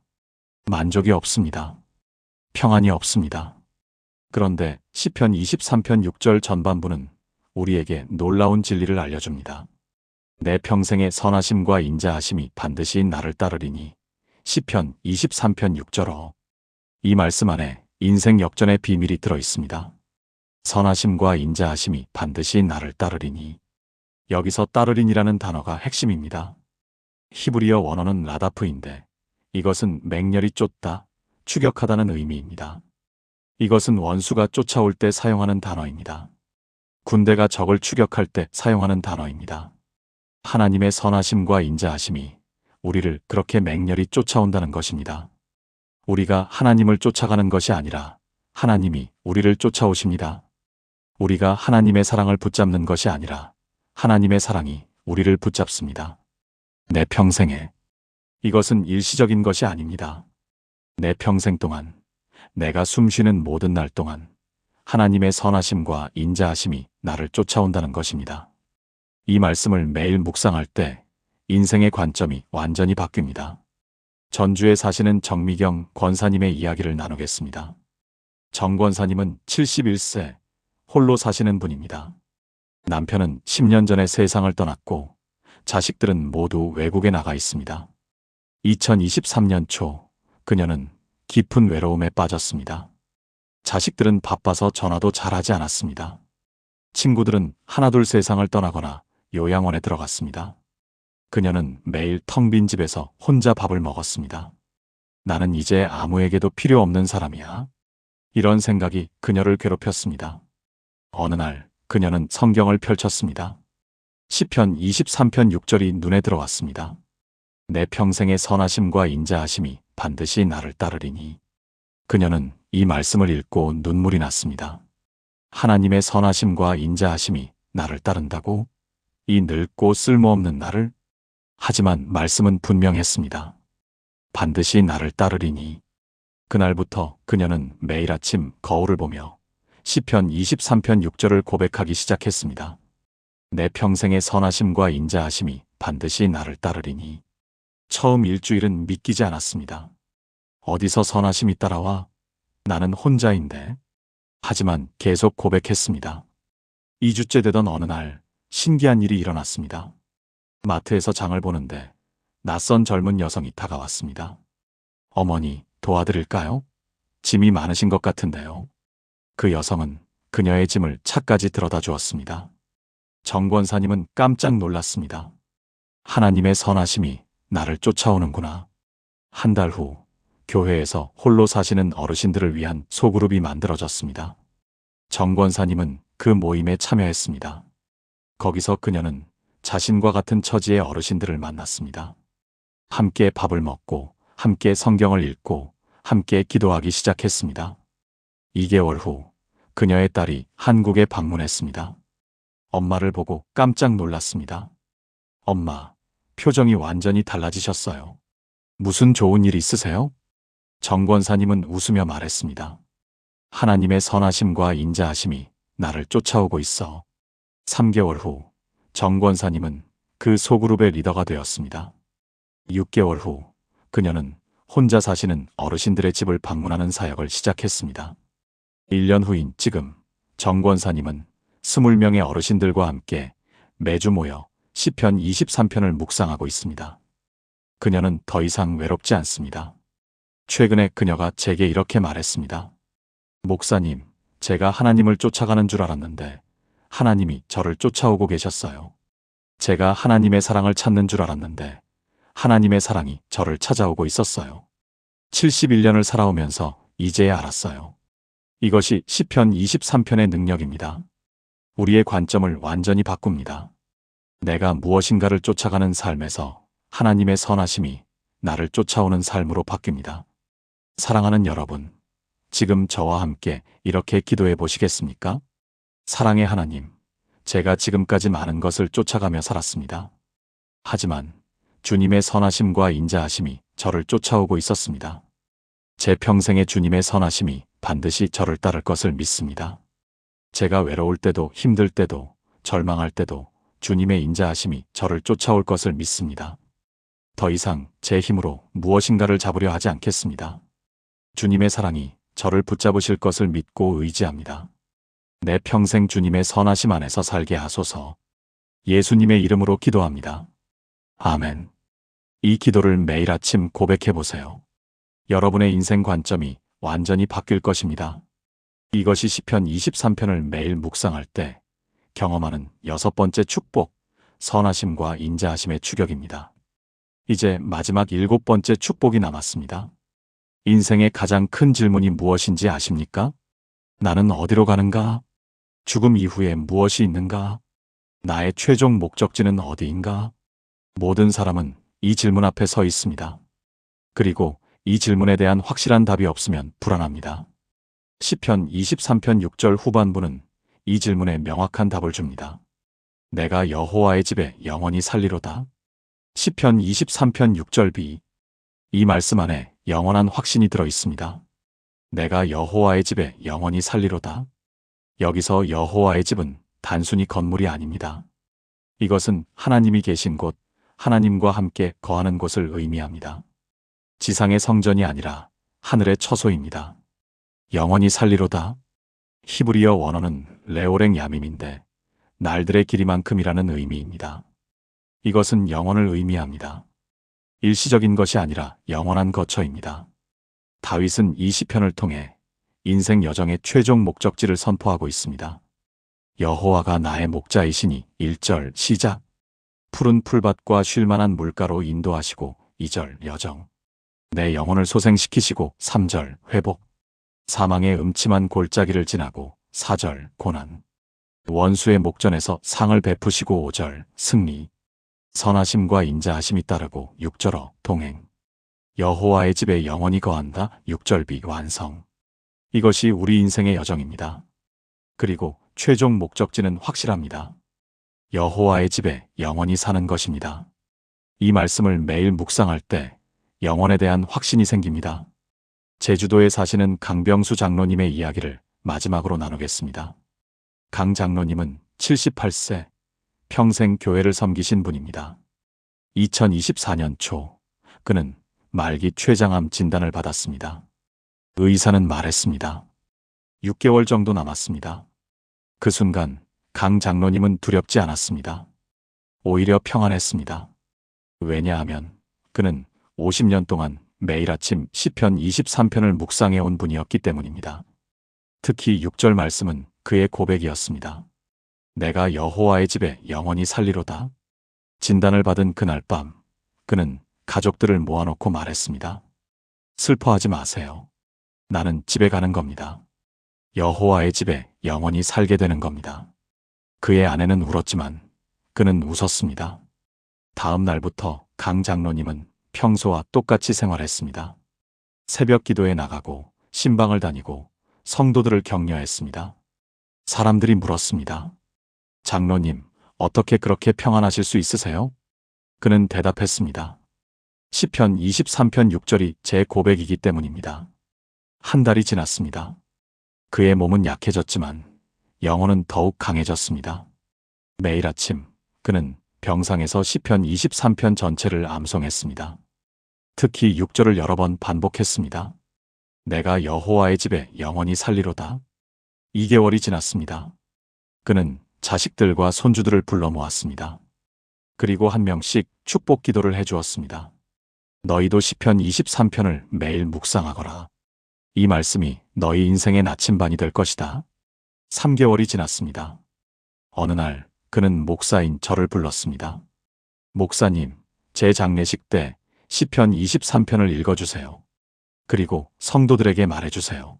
만족이 없습니다. 평안이 없습니다. 그런데 시편 23편 6절 전반부는 우리에게 놀라운 진리를 알려줍니다. 내 평생의 선하심과 인자하심이 반드시 나를 따르리니. 시편 23편 6절어. 이 말씀 안에 인생 역전의 비밀이 들어 있습니다. 선하심과 인자하심이 반드시 나를 따르리니. 여기서 따르린이라는 단어가 핵심입니다. 히브리어 원어는 라다프인데 이것은 맹렬히 쫓다, 추격하다는 의미입니다. 이것은 원수가 쫓아올 때 사용하는 단어입니다. 군대가 적을 추격할 때 사용하는 단어입니다. 하나님의 선하심과 인자하심이 우리를 그렇게 맹렬히 쫓아온다는 것입니다. 우리가 하나님을 쫓아가는 것이 아니라 하나님이 우리를 쫓아오십니다. 우리가 하나님의 사랑을 붙잡는 것이 아니라 하나님의 사랑이 우리를 붙잡습니다. 내 평생에. 이것은 일시적인 것이 아닙니다. 내 평생 동안, 내가 숨쉬는 모든 날 동안 하나님의 선하심과 인자하심이 나를 쫓아온다는 것입니다. 이 말씀을 매일 묵상할 때 인생의 관점이 완전히 바뀝니다. 전주에 사시는 정미경 권사님의 이야기를 나누겠습니다. 정 권사님은 71세, 홀로 사시는 분입니다. 남편은 10년 전에 세상을 떠났고 자식들은 모두 외국에 나가 있습니다. 2023년 초 그녀는 깊은 외로움에 빠졌습니다. 자식들은 바빠서 전화도 잘하지 않았습니다. 친구들은 하나둘 세상을 떠나거나 요양원에 들어갔습니다. 그녀는 매일 텅 빈 집에서 혼자 밥을 먹었습니다. 나는 이제 아무에게도 필요 없는 사람이야. 이런 생각이 그녀를 괴롭혔습니다. 어느 날 그녀는 성경을 펼쳤습니다. 시편 23편 6절이 눈에 들어왔습니다. 내 평생의 선하심과 인자하심이 반드시 나를 따르리니. 그녀는 이 말씀을 읽고 눈물이 났습니다. 하나님의 선하심과 인자하심이 나를 따른다고? 이 늙고 쓸모없는 나를? 하지만 말씀은 분명했습니다. 반드시 나를 따르리니. 그날부터 그녀는 매일 아침 거울을 보며 시편 23편 6절을 고백하기 시작했습니다. 내 평생의 선하심과 인자하심이 반드시 나를 따르리니. 처음 일주일은 믿기지 않았습니다. 어디서 선하심이 따라와? 나는 혼자인데. 하지만 계속 고백했습니다. 2주째 되던 어느 날 신기한 일이 일어났습니다. 마트에서 장을 보는데 낯선 젊은 여성이 다가왔습니다. 어머니, 도와드릴까요? 짐이 많으신 것 같은데요. 그 여성은 그녀의 짐을 차까지 들어다 주었습니다. 정 권사님은 깜짝 놀랐습니다. 하나님의 선하심이 나를 쫓아오는구나. 한 달 후 교회에서 홀로 사시는 어르신들을 위한 소그룹이 만들어졌습니다. 정 권사님은 그 모임에 참여했습니다. 거기서 그녀는 자신과 같은 처지의 어르신들을 만났습니다. 함께 밥을 먹고 함께 성경을 읽고 함께 기도하기 시작했습니다. 2개월 후 그녀의 딸이 한국에 방문했습니다. 엄마를 보고 깜짝 놀랐습니다. 엄마, 표정이 완전히 달라지셨어요. 무슨 좋은 일 있으세요? 정 권사님은 웃으며 말했습니다. 하나님의 선하심과 인자하심이 나를 쫓아오고 있어. 3개월 후 정 권사님은 그 소그룹의 리더가 되었습니다. 6개월 후 그녀는 혼자 사시는 어르신들의 집을 방문하는 사역을 시작했습니다. 1년 후인 지금 정 권사님은 20명의 어르신들과 함께 매주 모여 시편 23편을 묵상하고 있습니다. 그녀는 더 이상 외롭지 않습니다. 최근에 그녀가 제게 이렇게 말했습니다. 목사님, 제가 하나님을 쫓아가는 줄 알았는데 하나님이 저를 쫓아오고 계셨어요. 제가 하나님의 사랑을 찾는 줄 알았는데 하나님의 사랑이 저를 찾아오고 있었어요. 71년을 살아오면서 이제야 알았어요. 이것이 시편 23편의 능력입니다. 우리의 관점을 완전히 바꿉니다. 내가 무엇인가를 쫓아가는 삶에서 하나님의 선하심이 나를 쫓아오는 삶으로 바뀝니다. 사랑하는 여러분, 지금 저와 함께 이렇게 기도해 보시겠습니까? 사랑의 하나님, 제가 지금까지 많은 것을 쫓아가며 살았습니다. 하지만 주님의 선하심과 인자하심이 저를 쫓아오고 있었습니다. 제 평생에 주님의 선하심이 반드시 저를 따를 것을 믿습니다. 제가 외로울 때도 힘들 때도 절망할 때도 주님의 인자하심이 저를 쫓아올 것을 믿습니다. 더 이상 제 힘으로 무엇인가를 잡으려 하지 않겠습니다. 주님의 사랑이 저를 붙잡으실 것을 믿고 의지합니다. 내 평생 주님의 선하심 안에서 살게 하소서. 예수님의 이름으로 기도합니다. 아멘. 이 기도를 매일 아침 고백해 보세요. 여러분의 인생 관점이 완전히 바뀔 것입니다. 이것이 시편 23편을 매일 묵상할 때 경험하는 6번째 축복, 선하심과 인자하심의 추격입니다. 이제 마지막 7번째 축복이 남았습니다. 인생의 가장 큰 질문이 무엇인지 아십니까? 나는 어디로 가는가? 죽음 이후에 무엇이 있는가? 나의 최종 목적지는 어디인가? 모든 사람은 이 질문 앞에 서 있습니다. 그리고 이 질문에 대한 확실한 답이 없으면 불안합니다. 시편 23편 6절 후반부는 이 질문에 명확한 답을 줍니다. 내가 여호와의 집에 영원히 살리로다. 시편 23편 6절 B. 이 말씀 안에 영원한 확신이 들어 있습니다. 내가 여호와의 집에 영원히 살리로다. 여기서 여호와의 집은 단순히 건물이 아닙니다. 이것은 하나님이 계신 곳, 하나님과 함께 거하는 곳을 의미합니다. 지상의 성전이 아니라 하늘의 처소입니다. 영원히 살리로다. 히브리어 원어는 레오랭 야밈인데 날들의 길이만큼이라는 의미입니다. 이것은 영원을 의미합니다. 일시적인 것이 아니라 영원한 거처입니다. 다윗은 이 시편을 통해 인생 여정의 최종 목적지를 선포하고 있습니다. 여호와가 나의 목자이시니 1절 시작. 푸른 풀밭과 쉴만한 물가로 인도하시고 2절 여정. 내 영혼을 소생시키시고 3절 회복. 사망의 음침한 골짜기를 지나고 4절 고난. 원수의 목전에서 상을 베푸시고 5절 승리. 선하심과 인자하심이 따르고 6절어 동행. 여호와의 집에 영원히 거한다 6절비 완성. 이것이 우리 인생의 여정입니다. 그리고 최종 목적지는 확실합니다. 여호와의 집에 영원히 사는 것입니다. 이 말씀을 매일 묵상할 때 영원에 대한 확신이 생깁니다. 제주도에 사시는 강병수 장로님의 이야기를 마지막으로 나누겠습니다. 강 장로님은 78세, 평생 교회를 섬기신 분입니다. 2024년 초 그는 말기 췌장암 진단을 받았습니다. 의사는 말했습니다. 6개월 정도 남았습니다. 그 순간 강 장로님은 두렵지 않았습니다. 오히려 평안했습니다. 왜냐하면 그는 50년 동안 매일 아침 시편 23편을 묵상해 온 분이었기 때문입니다. 특히 6절 말씀은 그의 고백이었습니다. 내가 여호와의 집에 영원히 살리로다. 진단을 받은 그날 밤 그는 가족들을 모아놓고 말했습니다. 슬퍼하지 마세요. 나는 집에 가는 겁니다. 여호와의 집에 영원히 살게 되는 겁니다. 그의 아내는 울었지만 그는 웃었습니다. 다음 날부터 강 장로님은 평소와 똑같이 생활했습니다. 새벽 기도에 나가고 신방을 다니고 성도들을 격려했습니다. 사람들이 물었습니다. 장로님, 어떻게 그렇게 평안하실 수 있으세요? 그는 대답했습니다. 시편 23편 6절이 제 고백이기 때문입니다. 한 달이 지났습니다. 그의 몸은 약해졌지만 영혼은 더욱 강해졌습니다. 매일 아침 그는 병상에서 시편 23편 전체를 암송했습니다. 특히 6절을 여러 번 반복했습니다. 내가 여호와의 집에 영원히 살리로다. 2개월이 지났습니다. 그는 자식들과 손주들을 불러 모았습니다. 그리고 한 명씩 축복 기도를 해주었습니다. 너희도 시편 23편을 매일 묵상하거라. 이 말씀이 너희 인생의 나침반이 될 것이다. 3개월이 지났습니다. 어느 날 그는 목사인 저를 불렀습니다. 목사님, 제 장례식 때 시편 23편을 읽어주세요. 그리고 성도들에게 말해주세요.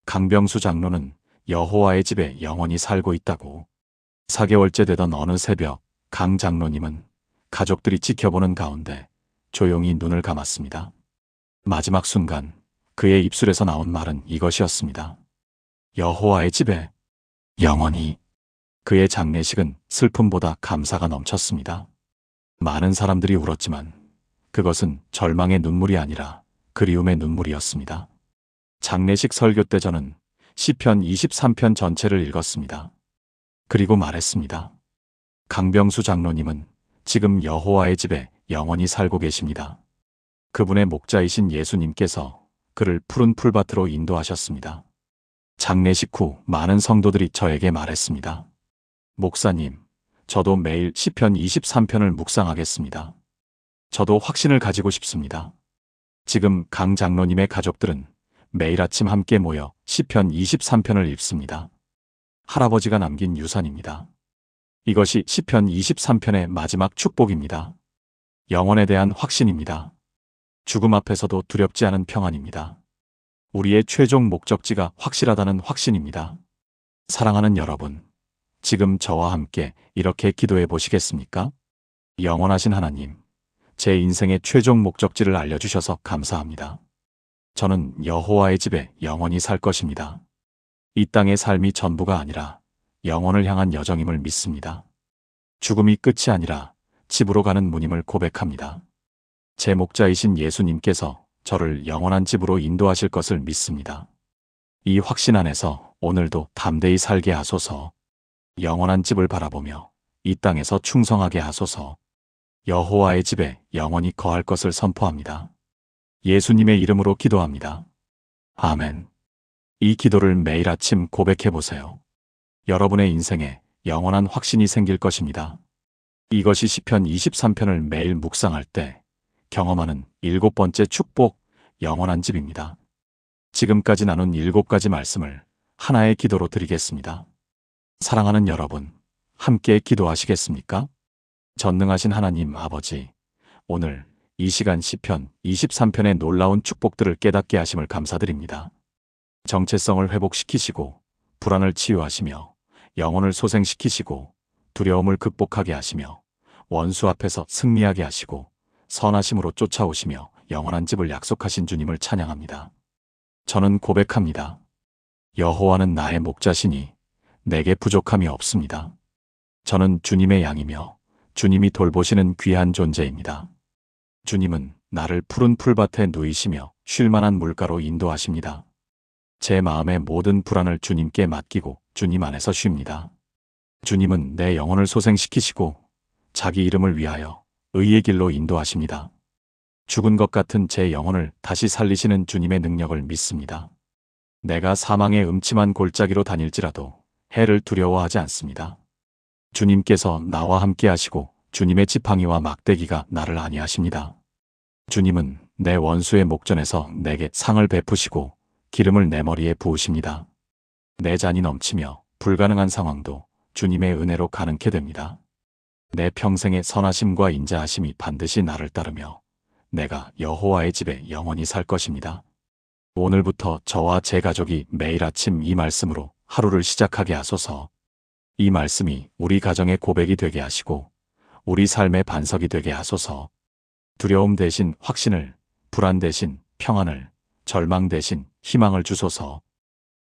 강병수 장로는 여호와의 집에 영원히 살고 있다고. 4개월째 되던 어느 새벽, 강 장로님은 가족들이 지켜보는 가운데 조용히 눈을 감았습니다. 마지막 순간 그의 입술에서 나온 말은 이것이었습니다. 여호와의 집에 영원히. 그의 장례식은 슬픔보다 감사가 넘쳤습니다. 많은 사람들이 울었지만 그것은 절망의 눈물이 아니라 그리움의 눈물이었습니다. 장례식 설교 때 저는 시편 23편 전체를 읽었습니다. 그리고 말했습니다. 강병수 장로님은 지금 여호와의 집에 영원히 살고 계십니다. 그분의 목자이신 예수님께서 그를 푸른 풀밭으로 인도하셨습니다. 장례식 후 많은 성도들이 저에게 말했습니다. 목사님, 저도 매일 시편 23편을 묵상하겠습니다. 저도 확신을 가지고 싶습니다. 지금 강 장로님의 가족들은 매일 아침 함께 모여 시편 23편을 읽습니다. 할아버지가 남긴 유산입니다. 이것이 시편 23편의 마지막 축복입니다. 영혼에 대한 확신입니다. 죽음 앞에서도 두렵지 않은 평안입니다. 우리의 최종 목적지가 확실하다는 확신입니다. 사랑하는 여러분, 지금 저와 함께 이렇게 기도해 보시겠습니까? 영원하신 하나님, 제 인생의 최종 목적지를 알려주셔서 감사합니다. 저는 여호와의 집에 영원히 살 것입니다. 이 땅의 삶이 전부가 아니라 영원을 향한 여정임을 믿습니다. 죽음이 끝이 아니라 집으로 가는 문임을 고백합니다. 제 목자이신 예수님께서 저를 영원한 집으로 인도하실 것을 믿습니다. 이 확신 안에서 오늘도 담대히 살게 하소서. 영원한 집을 바라보며 이 땅에서 충성하게 하소서. 여호와의 집에 영원히 거할 것을 선포합니다. 예수님의 이름으로 기도합니다. 아멘. 이 기도를 매일 아침 고백해 보세요. 여러분의 인생에 영원한 확신이 생길 것입니다. 이것이 시편 23편을 매일 묵상할 때 경험하는 7번째 축복, 영원한 집입니다. 지금까지 나눈 7가지 말씀을 하나의 기도로 드리겠습니다. 사랑하는 여러분, 함께 기도하시겠습니까? 전능하신 하나님 아버지, 오늘 이 시간 시편 23편의 놀라운 축복들을 깨닫게 하심을 감사드립니다. 정체성을 회복시키시고 불안을 치유하시며 영혼을 소생시키시고 두려움을 극복하게 하시며 원수 앞에서 승리하게 하시고 선하심으로 쫓아오시며 영원한 집을 약속하신 주님을 찬양합니다. 저는 고백합니다. 여호와는 나의 목자시니 내게 부족함이 없습니다. 저는 주님의 양이며 주님이 돌보시는 귀한 존재입니다. 주님은 나를 푸른 풀밭에 누이시며 쉴만한 물가로 인도하십니다. 제 마음의 모든 불안을 주님께 맡기고 주님 안에서 쉽니다. 주님은 내 영혼을 소생시키시고 자기 이름을 위하여 의의 길로 인도하십니다. 죽은 것 같은 제 영혼을 다시 살리시는 주님의 능력을 믿습니다. 내가 사망의 음침한 골짜기로 다닐지라도 해를 두려워하지 않습니다. 주님께서 나와 함께 하시고 주님의 지팡이와 막대기가 나를 안위하십니다. 주님은 내 원수의 목전에서 내게 상을 베푸시고 기름을 내 머리에 부으십니다. 내 잔이 넘치며 불가능한 상황도 주님의 은혜로 가능케 됩니다. 내 평생의 선하심과 인자하심이 반드시 나를 따르며 내가 여호와의 집에 영원히 살 것입니다. 오늘부터 저와 제 가족이 매일 아침 이 말씀으로 하루를 시작하게 하소서. 이 말씀이 우리 가정의 고백이 되게 하시고 우리 삶의 반석이 되게 하소서. 두려움 대신 확신을, 불안 대신 평안을, 절망 대신 희망을 주소서.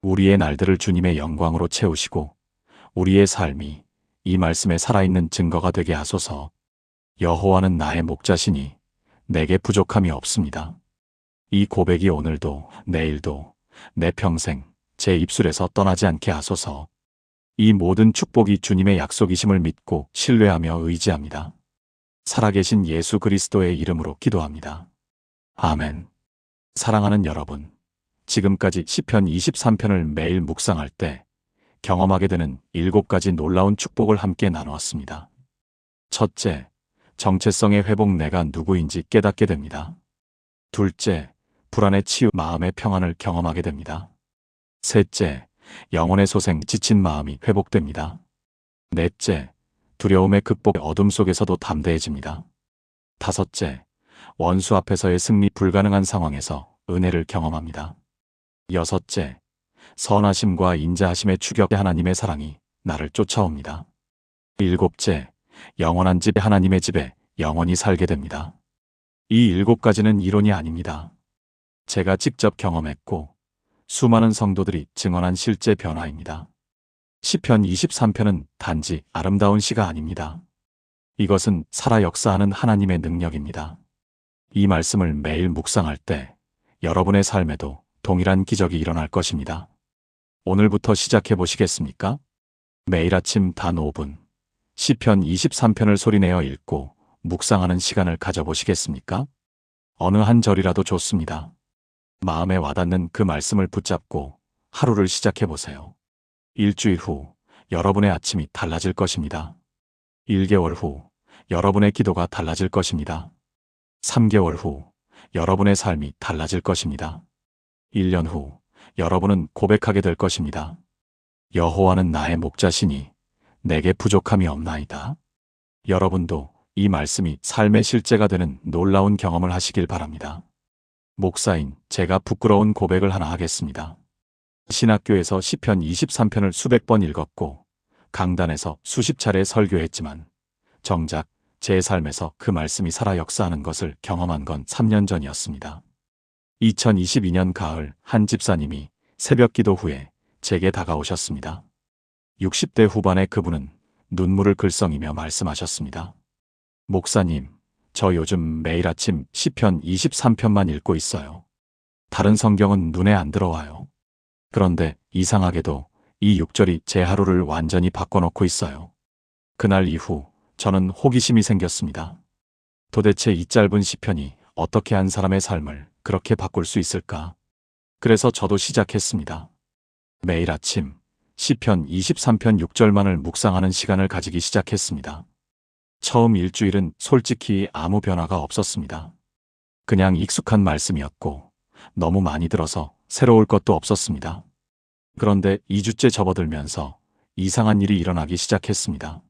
우리의 날들을 주님의 영광으로 채우시고 우리의 삶이 이 말씀에 살아있는 증거가 되게 하소서. 여호와는 나의 목자시니 내게 부족함이 없습니다. 이 고백이 오늘도 내일도 내 평생 제 입술에서 떠나지 않게 하소서. 이 모든 축복이 주님의 약속이심을 믿고 신뢰하며 의지합니다. 살아계신 예수 그리스도의 이름으로 기도합니다. 아멘. 사랑하는 여러분, 지금까지 시편 23편을 매일 묵상할 때 경험하게 되는 7가지 놀라운 축복을 함께 나누었습니다. 첫째, 정체성의 회복, 내가 누구인지 깨닫게 됩니다. 둘째, 불안의 치유, 마음의 평안을 경험하게 됩니다. 셋째, 영혼의 소생, 지친 마음이 회복됩니다. 넷째, 두려움의 극복, 어둠 속에서도 담대해집니다. 5째, 원수 앞에서의 승리 불가능한 상황에서 은혜를 경험합니다. 6째, 선하심과 인자하심의 추격 하나님의 사랑이 나를 쫓아옵니다. 7째, 영원한 집 하나님의 집에 영원히 살게 됩니다. 이 7가지는 이론이 아닙니다. 제가 직접 경험했고 수많은 성도들이 증언한 실제 변화입니다. 시편 23편은 단지 아름다운 시가 아닙니다. 이것은 살아 역사하는 하나님의 능력입니다. 이 말씀을 매일 묵상할 때 여러분의 삶에도 동일한 기적이 일어날 것입니다. 오늘부터 시작해 보시겠습니까? 매일 아침 단 5분, 시편 23편을 소리내어 읽고 묵상하는 시간을 가져보시겠습니까? 어느 한 절이라도 좋습니다. 마음에 와닿는 그 말씀을 붙잡고 하루를 시작해 보세요. 일주일 후 여러분의 아침이 달라질 것입니다. 1개월 후 여러분의 기도가 달라질 것입니다. 3개월 후 여러분의 삶이 달라질 것입니다. 1년 후 여러분은 고백하게 될 것입니다. 여호와는 나의 목자시니 내게 부족함이 없나이다. 여러분도 이 말씀이 삶의 실제가 되는 놀라운 경험을 하시길 바랍니다. 목사인 제가 부끄러운 고백을 하나 하겠습니다. 신학교에서 시편 23편을 수백 번 읽었고 강단에서 수십 차례 설교했지만 정작 제 삶에서 그 말씀이 살아 역사하는 것을 경험한 건 3년 전이었습니다. 2022년 가을 한 집사님이 새벽 기도 후에 제게 다가오셨습니다. 60대 후반의 그분은 눈물을 글썽이며 말씀하셨습니다. 목사님, 저 요즘 매일 아침 시편 23편만 읽고 있어요. 다른 성경은 눈에 안 들어와요. 그런데 이상하게도 이 6절이 제 하루를 완전히 바꿔놓고 있어요. 그날 이후 저는 호기심이 생겼습니다. 도대체 이 짧은 시편이 어떻게 한 사람의 삶을 그렇게 바꿀 수 있을까? 그래서 저도 시작했습니다. 매일 아침 시편 23편 6절만을 묵상하는 시간을 가지기 시작했습니다. 처음 일주일은 솔직히 아무 변화가 없었습니다. 그냥 익숙한 말씀이었고 너무 많이 들어서 새로울 것도 없었습니다. 그런데 2주째 접어들면서 이상한 일이 일어나기 시작했습니다.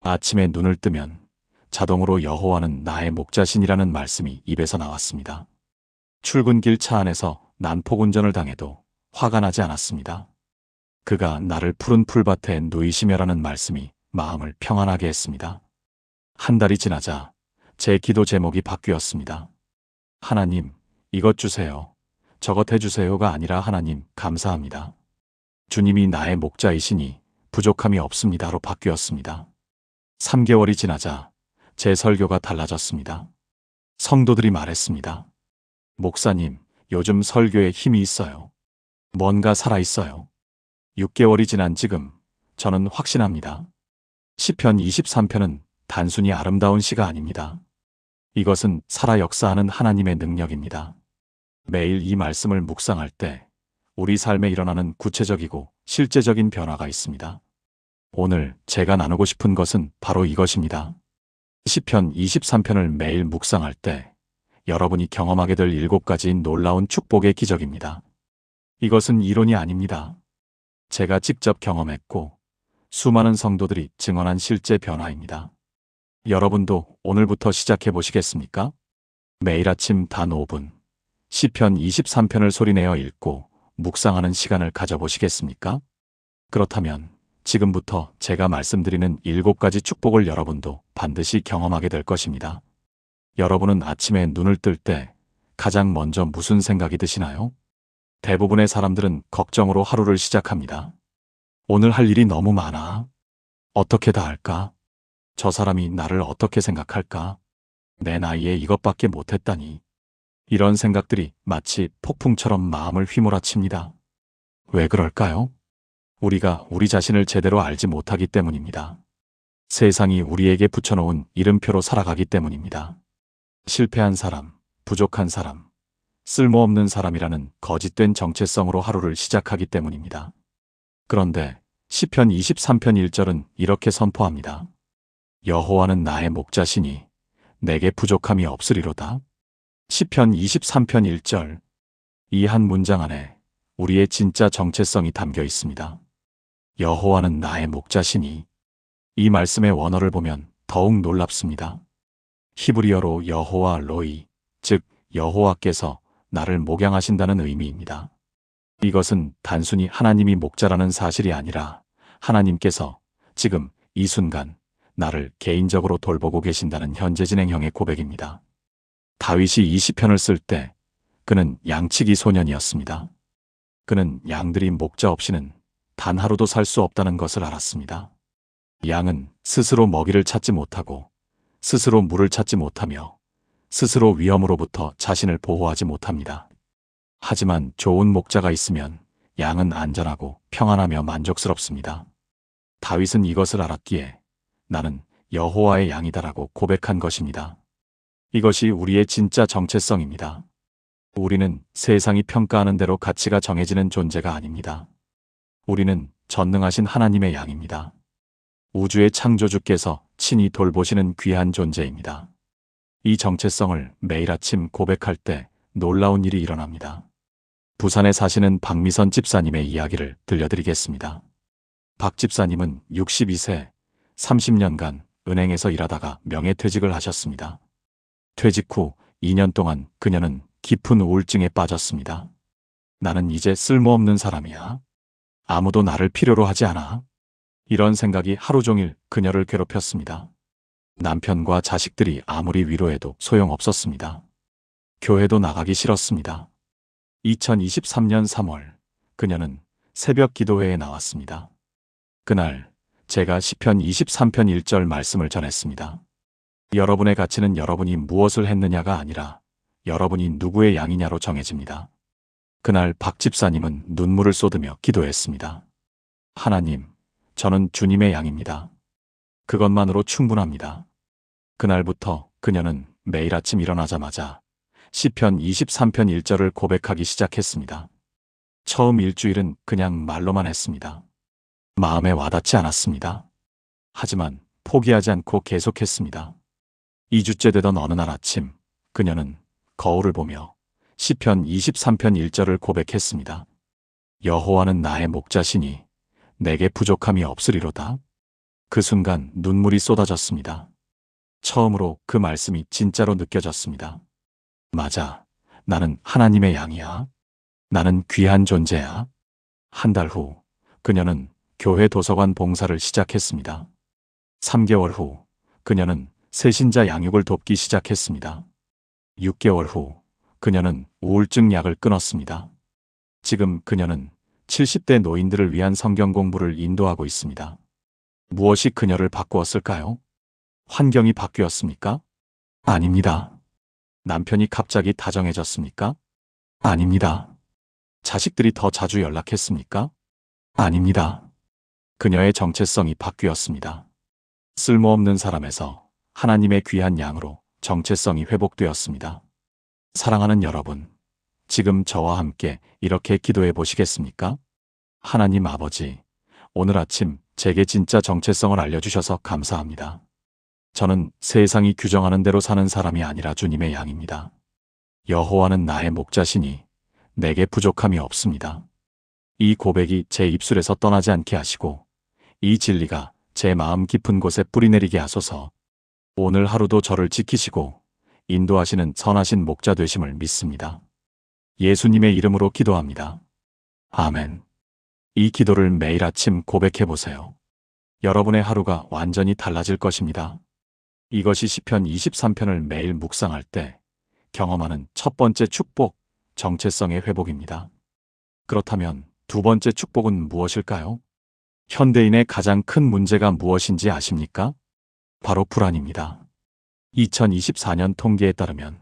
아침에 눈을 뜨면 자동으로 여호와는 나의 목자신이라는 말씀이 입에서 나왔습니다. 출근길 차 안에서 난폭 운전을 당해도 화가 나지 않았습니다. 그가 나를 푸른 풀밭에 누이시며라는 말씀이 마음을 평안하게 했습니다. 한 달이 지나자 제 기도 제목이 바뀌었습니다. 하나님, 이것 주세요. 저것 해주세요가 아니라 하나님, 감사합니다. 주님이 나의 목자이시니 부족함이 없습니다로 바뀌었습니다. 3개월이 지나자 제 설교가 달라졌습니다. 성도들이 말했습니다. 목사님, 요즘 설교에 힘이 있어요. 뭔가 살아있어요. 6개월이 지난 지금 저는 확신합니다. 시편 23편은 단순히 아름다운 시가 아닙니다. 이것은 살아 역사하는 하나님의 능력입니다. 매일 이 말씀을 묵상할 때 우리 삶에 일어나는 구체적이고 실제적인 변화가 있습니다. 오늘 제가 나누고 싶은 것은 바로 이것입니다. 시편 23편을 매일 묵상할 때 여러분이 경험하게 될 7가지 놀라운 축복의 기적입니다. 이것은 이론이 아닙니다. 제가 직접 경험했고 수많은 성도들이 증언한 실제 변화입니다. 여러분도 오늘부터 시작해 보시겠습니까? 매일 아침 단 5분, 시편 23편을 소리내어 읽고 묵상하는 시간을 가져보시겠습니까? 그렇다면 지금부터 제가 말씀드리는 7가지 축복을 여러분도 반드시 경험하게 될 것입니다. 여러분은 아침에 눈을 뜰 때 가장 먼저 무슨 생각이 드시나요? 대부분의 사람들은 걱정으로 하루를 시작합니다. 오늘 할 일이 너무 많아. 어떻게 다 할까? 저 사람이 나를 어떻게 생각할까? 내 나이에 이것밖에 못했다니. 이런 생각들이 마치 폭풍처럼 마음을 휘몰아칩니다. 왜 그럴까요? 우리가 우리 자신을 제대로 알지 못하기 때문입니다. 세상이 우리에게 붙여놓은 이름표로 살아가기 때문입니다. 실패한 사람, 부족한 사람, 쓸모없는 사람이라는 거짓된 정체성으로 하루를 시작하기 때문입니다. 그런데 시편 23편 1절은 이렇게 선포합니다. 여호와는 나의 목자시니 내게 부족함이 없으리로다. 시편 23편 1절. 이 한 문장 안에 우리의 진짜 정체성이 담겨 있습니다. 여호와는 나의 목자시니. 이 말씀의 원어를 보면 더욱 놀랍습니다. 히브리어로 여호와 로이, 즉 여호와께서 나를 목양하신다는 의미입니다. 이것은 단순히 하나님이 목자라는 사실이 아니라 하나님께서 지금 이 순간 나를 개인적으로 돌보고 계신다는 현재 진행형의 고백입니다. 다윗이 이 시편을 쓸 때 그는 양치기 소년이었습니다. 그는 양들이 목자 없이는 단 하루도 살 수 없다는 것을 알았습니다. 양은 스스로 먹이를 찾지 못하고 스스로 물을 찾지 못하며 스스로 위험으로부터 자신을 보호하지 못합니다. 하지만 좋은 목자가 있으면 양은 안전하고 평안하며 만족스럽습니다. 다윗은 이것을 알았기에 나는 여호와의 양이다라고 고백한 것입니다. 이것이 우리의 진짜 정체성입니다. 우리는 세상이 평가하는 대로 가치가 정해지는 존재가 아닙니다. 우리는 전능하신 하나님의 양입니다. 우주의 창조주께서 친히 돌보시는 귀한 존재입니다. 이 정체성을 매일 아침 고백할 때 놀라운 일이 일어납니다. 부산에 사시는 박미선 집사님의 이야기를 들려드리겠습니다. 박 집사님은 62세, 30년간 은행에서 일하다가 명예퇴직을 하셨습니다. 퇴직 후 2년 동안 그녀는 깊은 우울증에 빠졌습니다. 나는 이제 쓸모없는 사람이야. 아무도 나를 필요로 하지 않아. 이런 생각이 하루 종일 그녀를 괴롭혔습니다. 남편과 자식들이 아무리 위로해도 소용없었습니다. 교회도 나가기 싫었습니다. 2023년 3월 그녀는 새벽 기도회에 나왔습니다. 그날 제가 시편 23편 1절 말씀을 전했습니다. 여러분의 가치는 여러분이 무엇을 했느냐가 아니라 여러분이 누구의 양이냐로 정해집니다. 그날 박 집사님은 눈물을 쏟으며 기도했습니다. 하나님, 저는 주님의 양입니다. 그것만으로 충분합니다. 그날부터 그녀는 매일 아침 일어나자마자 시편 23편 1절을 고백하기 시작했습니다. 처음 일주일은 그냥 말로만 했습니다. 마음에 와닿지 않았습니다. 하지만 포기하지 않고 계속했습니다. 2주째 되던 어느 날 아침 그녀는 거울을 보며 시편 23편 1절을 고백했습니다. 여호와는 나의 목자시니 내게 부족함이 없으리로다. 그 순간 눈물이 쏟아졌습니다. 처음으로 그 말씀이 진짜로 느껴졌습니다. 맞아, 나는 하나님의 양이야. 나는 귀한 존재야. 한 달 후 그녀는 교회 도서관 봉사를 시작했습니다. 3개월 후 그녀는 새신자 양육을 돕기 시작했습니다. 6개월 후 그녀는 우울증 약을 끊었습니다. 지금 그녀는 70대 노인들을 위한 성경 공부를 인도하고 있습니다. 무엇이 그녀를 바꾸었을까요? 환경이 바뀌었습니까? 아닙니다. 남편이 갑자기 다정해졌습니까? 아닙니다. 자식들이 더 자주 연락했습니까? 아닙니다. 그녀의 정체성이 바뀌었습니다. 쓸모없는 사람에서 하나님의 귀한 양으로 정체성이 회복되었습니다. 사랑하는 여러분, 지금 저와 함께 이렇게 기도해 보시겠습니까? 하나님 아버지, 오늘 아침 제게 진짜 정체성을 알려주셔서 감사합니다. 저는 세상이 규정하는 대로 사는 사람이 아니라 주님의 양입니다. 여호와는 나의 목자시니 내게 부족함이 없습니다. 이 고백이 제 입술에서 떠나지 않게 하시고 이 진리가 제 마음 깊은 곳에 뿌리내리게 하소서. 오늘 하루도 저를 지키시고 인도하시는 선하신 목자 되심을 믿습니다. 예수님의 이름으로 기도합니다. 아멘. 이 기도를 매일 아침 고백해 보세요. 여러분의 하루가 완전히 달라질 것입니다. 이것이 시편 23편을 매일 묵상할 때 경험하는 첫 번째 축복, 정체성의 회복입니다. 그렇다면 두 번째 축복은 무엇일까요? 현대인의 가장 큰 문제가 무엇인지 아십니까? 바로 불안입니다. 2024년 통계에 따르면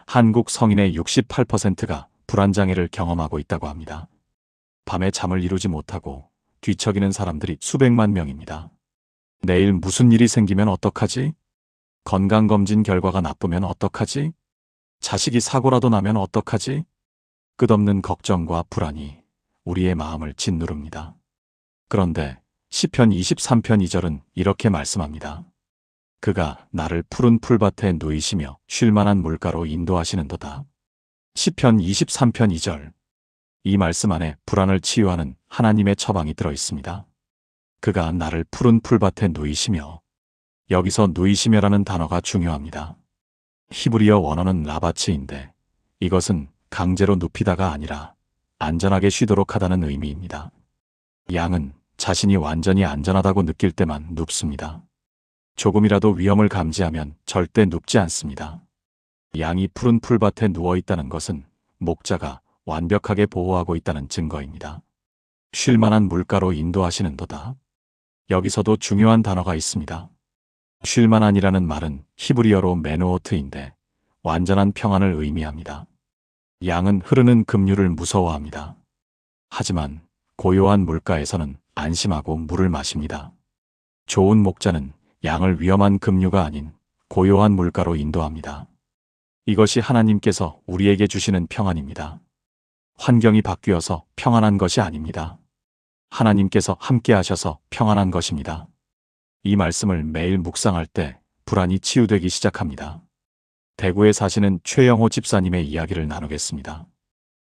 한국 성인의 68%가 불안장애를 경험하고 있다고 합니다. 밤에 잠을 이루지 못하고 뒤척이는 사람들이 수백만 명입니다. 내일 무슨 일이 생기면 어떡하지? 건강검진 결과가 나쁘면 어떡하지? 자식이 사고라도 나면 어떡하지? 끝없는 걱정과 불안이 우리의 마음을 짓누릅니다. 그런데 시편 23편 2절은 이렇게 말씀합니다. 그가 나를 푸른 풀밭에 누이시며 쉴만한 물가로 인도하시는도다. 시편 23편 2절. 이 말씀 안에 불안을 치유하는 하나님의 처방이 들어 있습니다. 그가 나를 푸른 풀밭에 누이시며, 여기서 누이시며라는 단어가 중요합니다. 히브리어 원어는 라바츠인데 이것은 강제로 눕히다가 아니라 안전하게 쉬도록 하다는 의미입니다. 양은 자신이 완전히 안전하다고 느낄 때만 눕습니다. 조금이라도 위험을 감지하면 절대 눕지 않습니다. 양이 푸른 풀밭에 누워 있다는 것은 목자가 완벽하게 보호하고 있다는 증거입니다. 쉴만한 물가로 인도하시는도다. 여기서도 중요한 단어가 있습니다. 쉴만한이라는 말은 히브리어로 메누오트인데 완전한 평안을 의미합니다. 양은 흐르는 급류를 무서워합니다. 하지만 고요한 물가에서는 안심하고 물을 마십니다. 좋은 목자는 양을 위험한 급류가 아닌 고요한 물가로 인도합니다. 이것이 하나님께서 우리에게 주시는 평안입니다. 환경이 바뀌어서 평안한 것이 아닙니다. 하나님께서 함께 하셔서 평안한 것입니다. 이 말씀을 매일 묵상할 때 불안이 치유되기 시작합니다. 대구에 사시는 최영호 집사님의 이야기를 나누겠습니다.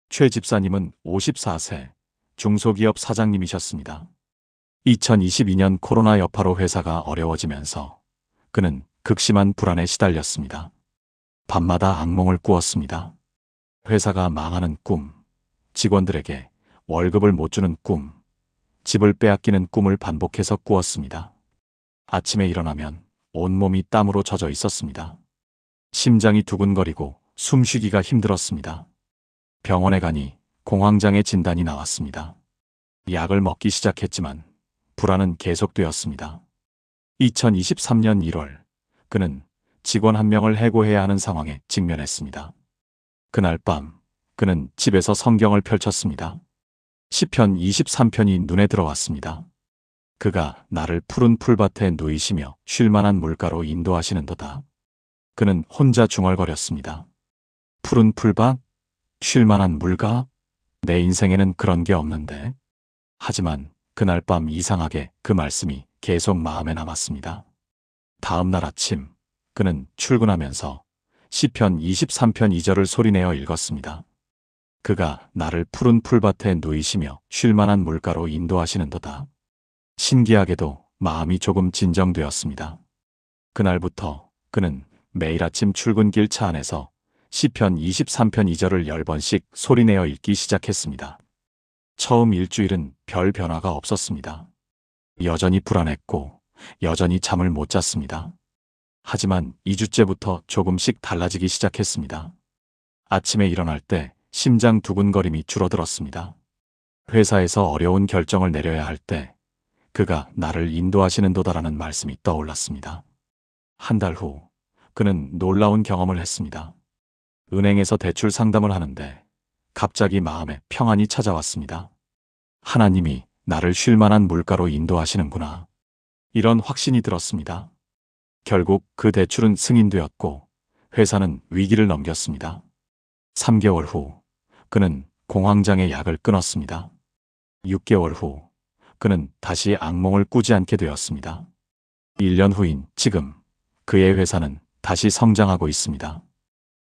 최 집사님은 54세 중소기업 사장님이셨습니다. 2022년 코로나 여파로 회사가 어려워지면서 그는 극심한 불안에 시달렸습니다. 밤마다 악몽을 꾸었습니다. 회사가 망하는 꿈, 직원들에게 월급을 못 주는 꿈, 집을 빼앗기는 꿈을 반복해서 꾸었습니다. 아침에 일어나면 온몸이 땀으로 젖어 있었습니다. 심장이 두근거리고 숨쉬기가 힘들었습니다. 병원에 가니 공황장애 진단이 나왔습니다. 약을 먹기 시작했지만 불안은 계속되었습니다. 2023년 1월 그는 직원 한 명을 해고해야 하는 상황에 직면했습니다. 그날 밤 그는 집에서 성경을 펼쳤습니다. 시편 23편이 눈에 들어왔습니다. 그가 나를 푸른 풀밭에 누이시며 쉴만한 물가로 인도하시는도다. 그는 혼자 중얼거렸습니다. 푸른 풀밭? 쉴만한 물가? 내 인생에는 그런 게 없는데. 하지만 그날 밤 이상하게 그 말씀이 계속 마음에 남았습니다. 다음 날 아침 그는 출근하면서 시편 23편 2절을 소리내어 읽었습니다. 그가 나를 푸른 풀밭에 누이시며 쉴만한 물가로 인도하시는도다. 신기하게도 마음이 조금 진정되었습니다. 그날부터 그는 매일 아침 출근길 차 안에서 시편 23편 2절을 10번씩 소리내어 읽기 시작했습니다. 처음 일주일은 별 변화가 없었습니다. 여전히 불안했고 여전히 잠을 못 잤습니다. 하지만 2주째부터 조금씩 달라지기 시작했습니다. 아침에 일어날 때 심장 두근거림이 줄어들었습니다. 회사에서 어려운 결정을 내려야 할 때 그가 나를 인도하시는도다라는 말씀이 떠올랐습니다. 한 달 후 그는 놀라운 경험을 했습니다. 은행에서 대출 상담을 하는데 갑자기 마음에 평안이 찾아왔습니다. 하나님이 나를 쉴만한 물가로 인도하시는구나. 이런 확신이 들었습니다. 결국 그 대출은 승인되었고 회사는 위기를 넘겼습니다. 3개월 후 그는 공황장애 약을 끊었습니다. 6개월 후 그는 다시 악몽을 꾸지 않게 되었습니다. 1년 후인 지금 그의 회사는 다시 성장하고 있습니다.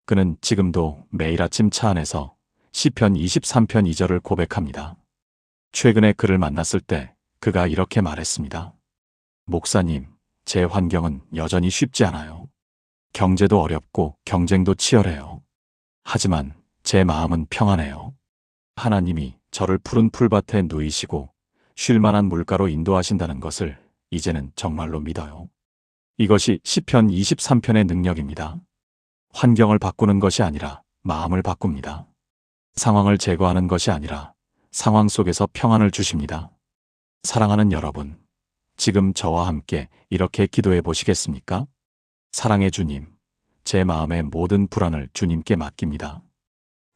그는 지금도 매일 아침 차 안에서 시편 23편 2절을 고백합니다. 최근에 그를 만났을 때 그가 이렇게 말했습니다. 목사님, 제 환경은 여전히 쉽지 않아요. 경제도 어렵고 경쟁도 치열해요. 하지만 제 마음은 평안해요. 하나님이 저를 푸른 풀밭에 누이시고 쉴만한 물가로 인도하신다는 것을 이제는 정말로 믿어요. 이것이 시편 23편의 능력입니다. 환경을 바꾸는 것이 아니라 마음을 바꿉니다. 상황을 제거하는 것이 아니라 상황 속에서 평안을 주십니다. 사랑하는 여러분, 지금 저와 함께 이렇게 기도해 보시겠습니까? 사랑의 주님, 제 마음의 모든 불안을 주님께 맡깁니다.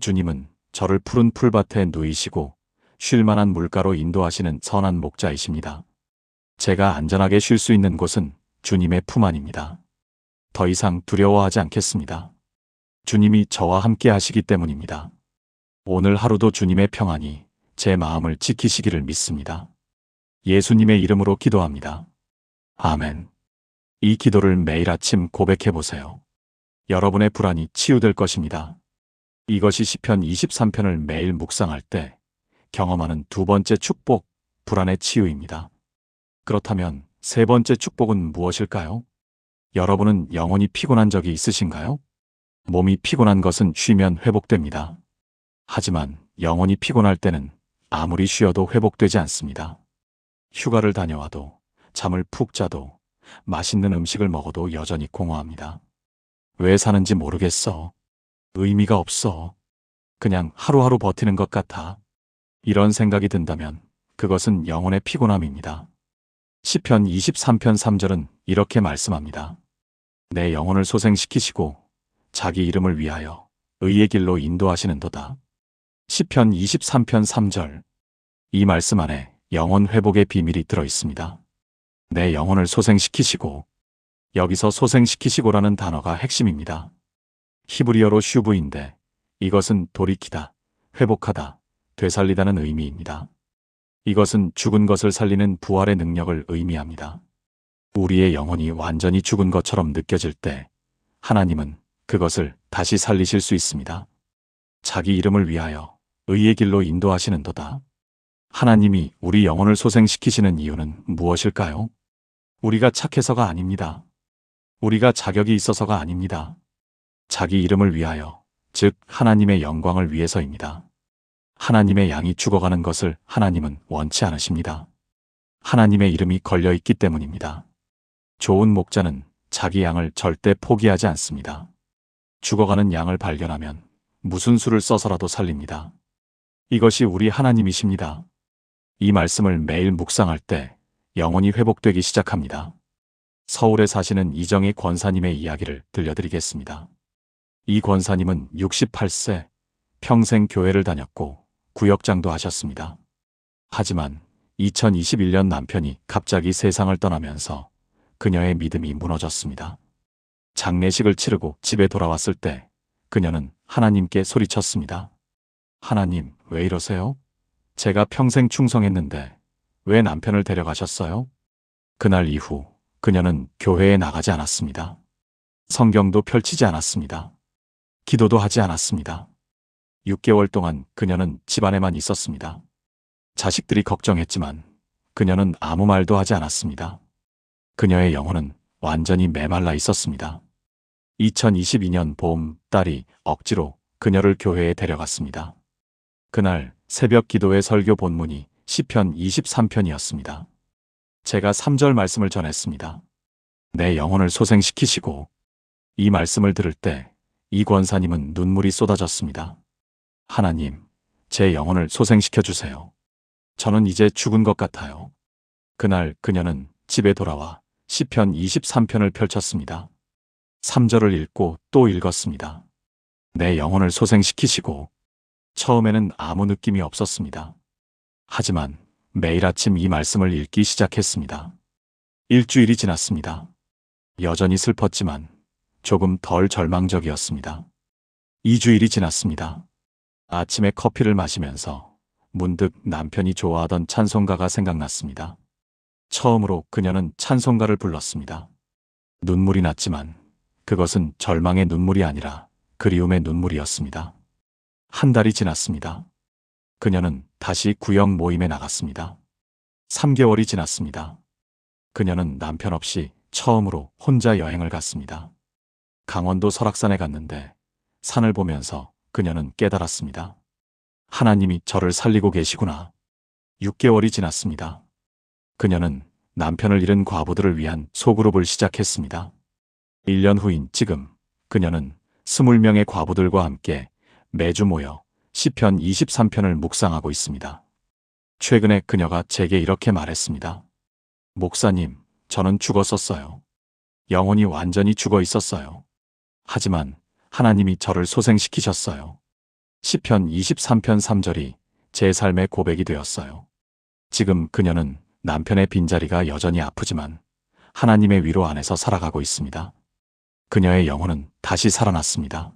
주님은 저를 푸른 풀밭에 누이시고 쉴만한 물가로 인도하시는 선한 목자이십니다. 제가 안전하게 쉴 수 있는 곳은 주님의 품 안입니다. 더 이상 두려워하지 않겠습니다. 주님이 저와 함께 하시기 때문입니다. 오늘 하루도 주님의 평안이 제 마음을 지키시기를 믿습니다. 예수님의 이름으로 기도합니다. 아멘. 이 기도를 매일 아침 고백해 보세요. 여러분의 불안이 치유될 것입니다. 이것이 시편 23편을 매일 묵상할 때 경험하는 두 번째 축복, 불안의 치유입니다. 그렇다면 세 번째 축복은 무엇일까요? 여러분은 영혼이 피곤한 적이 있으신가요? 몸이 피곤한 것은 쉬면 회복됩니다. 하지만 영혼이 피곤할 때는 아무리 쉬어도 회복되지 않습니다. 휴가를 다녀와도, 잠을 푹 자도, 맛있는 음식을 먹어도 여전히 공허합니다. 왜 사는지 모르겠어. 의미가 없어. 그냥 하루하루 버티는 것 같아. 이런 생각이 든다면 그것은 영혼의 피곤함입니다. 시편 23편 3절은 이렇게 말씀합니다. 내 영혼을 소생시키시고 자기 이름을 위하여 의의 길로 인도하시는도다. 시편 23편 3절. 이 말씀 안에 영혼 회복의 비밀이 들어 있습니다. 내 영혼을 소생시키시고, 여기서 소생시키시고라는 단어가 핵심입니다. 히브리어로 슈브인데 이것은 돌이키다, 회복하다, 되살리다는 의미입니다. 이것은 죽은 것을 살리는 부활의 능력을 의미합니다. 우리의 영혼이 완전히 죽은 것처럼 느껴질 때 하나님은 그것을 다시 살리실 수 있습니다. 자기 이름을 위하여 의의 길로 인도하시는도다. 하나님이 우리 영혼을 소생시키시는 이유는 무엇일까요? 우리가 착해서가 아닙니다. 우리가 자격이 있어서가 아닙니다. 자기 이름을 위하여, 즉 하나님의 영광을 위해서입니다. 하나님의 양이 죽어가는 것을 하나님은 원치 않으십니다. 하나님의 이름이 걸려 있기 때문입니다. 좋은 목자는 자기 양을 절대 포기하지 않습니다. 죽어가는 양을 발견하면 무슨 수를 써서라도 살립니다. 이것이 우리 하나님이십니다. 이 말씀을 매일 묵상할 때 영혼이 회복되기 시작합니다. 서울에 사시는 이정희 권사님의 이야기를 들려드리겠습니다. 이 권사님은 68세, 평생 교회를 다녔고 구역장도 하셨습니다. 하지만 2021년 남편이 갑자기 세상을 떠나면서 그녀의 믿음이 무너졌습니다. 장례식을 치르고 집에 돌아왔을 때 그녀는 하나님께 소리쳤습니다. 하나님, 왜 이러세요? 제가 평생 충성했는데 왜 남편을 데려가셨어요? 그날 이후 그녀는 교회에 나가지 않았습니다. 성경도 펼치지 않았습니다. 기도도 하지 않았습니다. 6개월 동안 그녀는 집안에만 있었습니다. 자식들이 걱정했지만 그녀는 아무 말도 하지 않았습니다. 그녀의 영혼은 완전히 메말라 있었습니다. 2022년 봄 딸이 억지로 그녀를 교회에 데려갔습니다. 그날 새벽 기도의 설교 본문이 시편 23편이었습니다. 제가 3절 말씀을 전했습니다. 내 영혼을 소생시키시고, 이 말씀을 들을 때 이 권사님은 눈물이 쏟아졌습니다. 하나님, 제 영혼을 소생시켜 주세요. 저는 이제 죽은 것 같아요. 그날 그녀는 집에 돌아와 시편 23편을 펼쳤습니다. 3절을 읽고 또 읽었습니다. 내 영혼을 소생시키시고. 처음에는 아무 느낌이 없었습니다. 하지만 매일 아침 이 말씀을 읽기 시작했습니다. 일주일이 지났습니다. 여전히 슬펐지만 조금 덜 절망적이었습니다. 2주일이 지났습니다. 아침에 커피를 마시면서 문득 남편이 좋아하던 찬송가가 생각났습니다. 처음으로 그녀는 찬송가를 불렀습니다. 눈물이 났지만 그것은 절망의 눈물이 아니라 그리움의 눈물이었습니다. 한 달이 지났습니다. 그녀는 다시 구역 모임에 나갔습니다. 3개월이 지났습니다. 그녀는 남편 없이 처음으로 혼자 여행을 갔습니다. 강원도 설악산에 갔는데 산을 보면서 그녀는 깨달았습니다. 하나님이 저를 살리고 계시구나. 6개월이 지났습니다. 그녀는 남편을 잃은 과부들을 위한 소그룹을 시작했습니다. 1년 후인 지금 그녀는 20명의 과부들과 함께 매주 모여 시편 23편을 묵상하고 있습니다. 최근에 그녀가 제게 이렇게 말했습니다. 목사님, 저는 죽었었어요. 영혼이 완전히 죽어 있었어요. 하지만 하나님이 저를 소생시키셨어요. 시편 23편 3절이 제 삶의 고백이 되었어요. 지금 그녀는 남편의 빈자리가 여전히 아프지만 하나님의 위로 안에서 살아가고 있습니다. 그녀의 영혼은 다시 살아났습니다.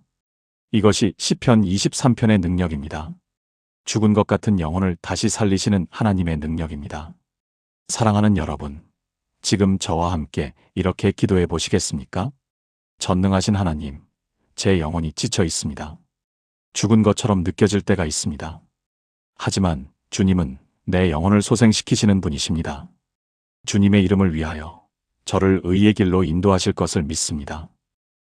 이것이 시편 23편의 능력입니다. 죽은 것 같은 영혼을 다시 살리시는 하나님의 능력입니다. 사랑하는 여러분, 지금 저와 함께 이렇게 기도해 보시겠습니까? 전능하신 하나님, 제 영혼이 지쳐 있습니다. 죽은 것처럼 느껴질 때가 있습니다. 하지만 주님은 내 영혼을 소생시키시는 분이십니다. 주님의 이름을 위하여 저를 의의 길로 인도하실 것을 믿습니다.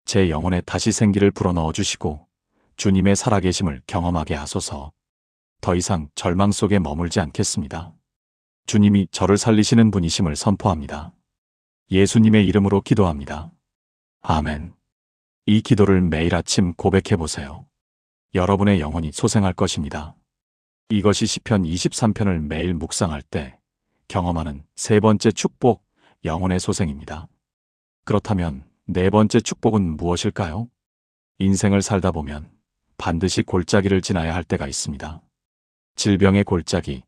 제 영혼에 다시 생기를 불어넣어 주시고 주님의 살아계심을 경험하게 하소서. 더 이상 절망 속에 머물지 않겠습니다. 주님이 저를 살리시는 분이심을 선포합니다. 예수님의 이름으로 기도합니다. 아멘. 이 기도를 매일 아침 고백해 보세요. 여러분의 영혼이 소생할 것입니다. 이것이 시편 23편을 매일 묵상할 때 경험하는 세 번째 축복, 영혼의 소생입니다. 그렇다면 네 번째 축복은 무엇일까요? 인생을 살다 보면 반드시 골짜기를 지나야 할 때가 있습니다. 질병의 골짜기,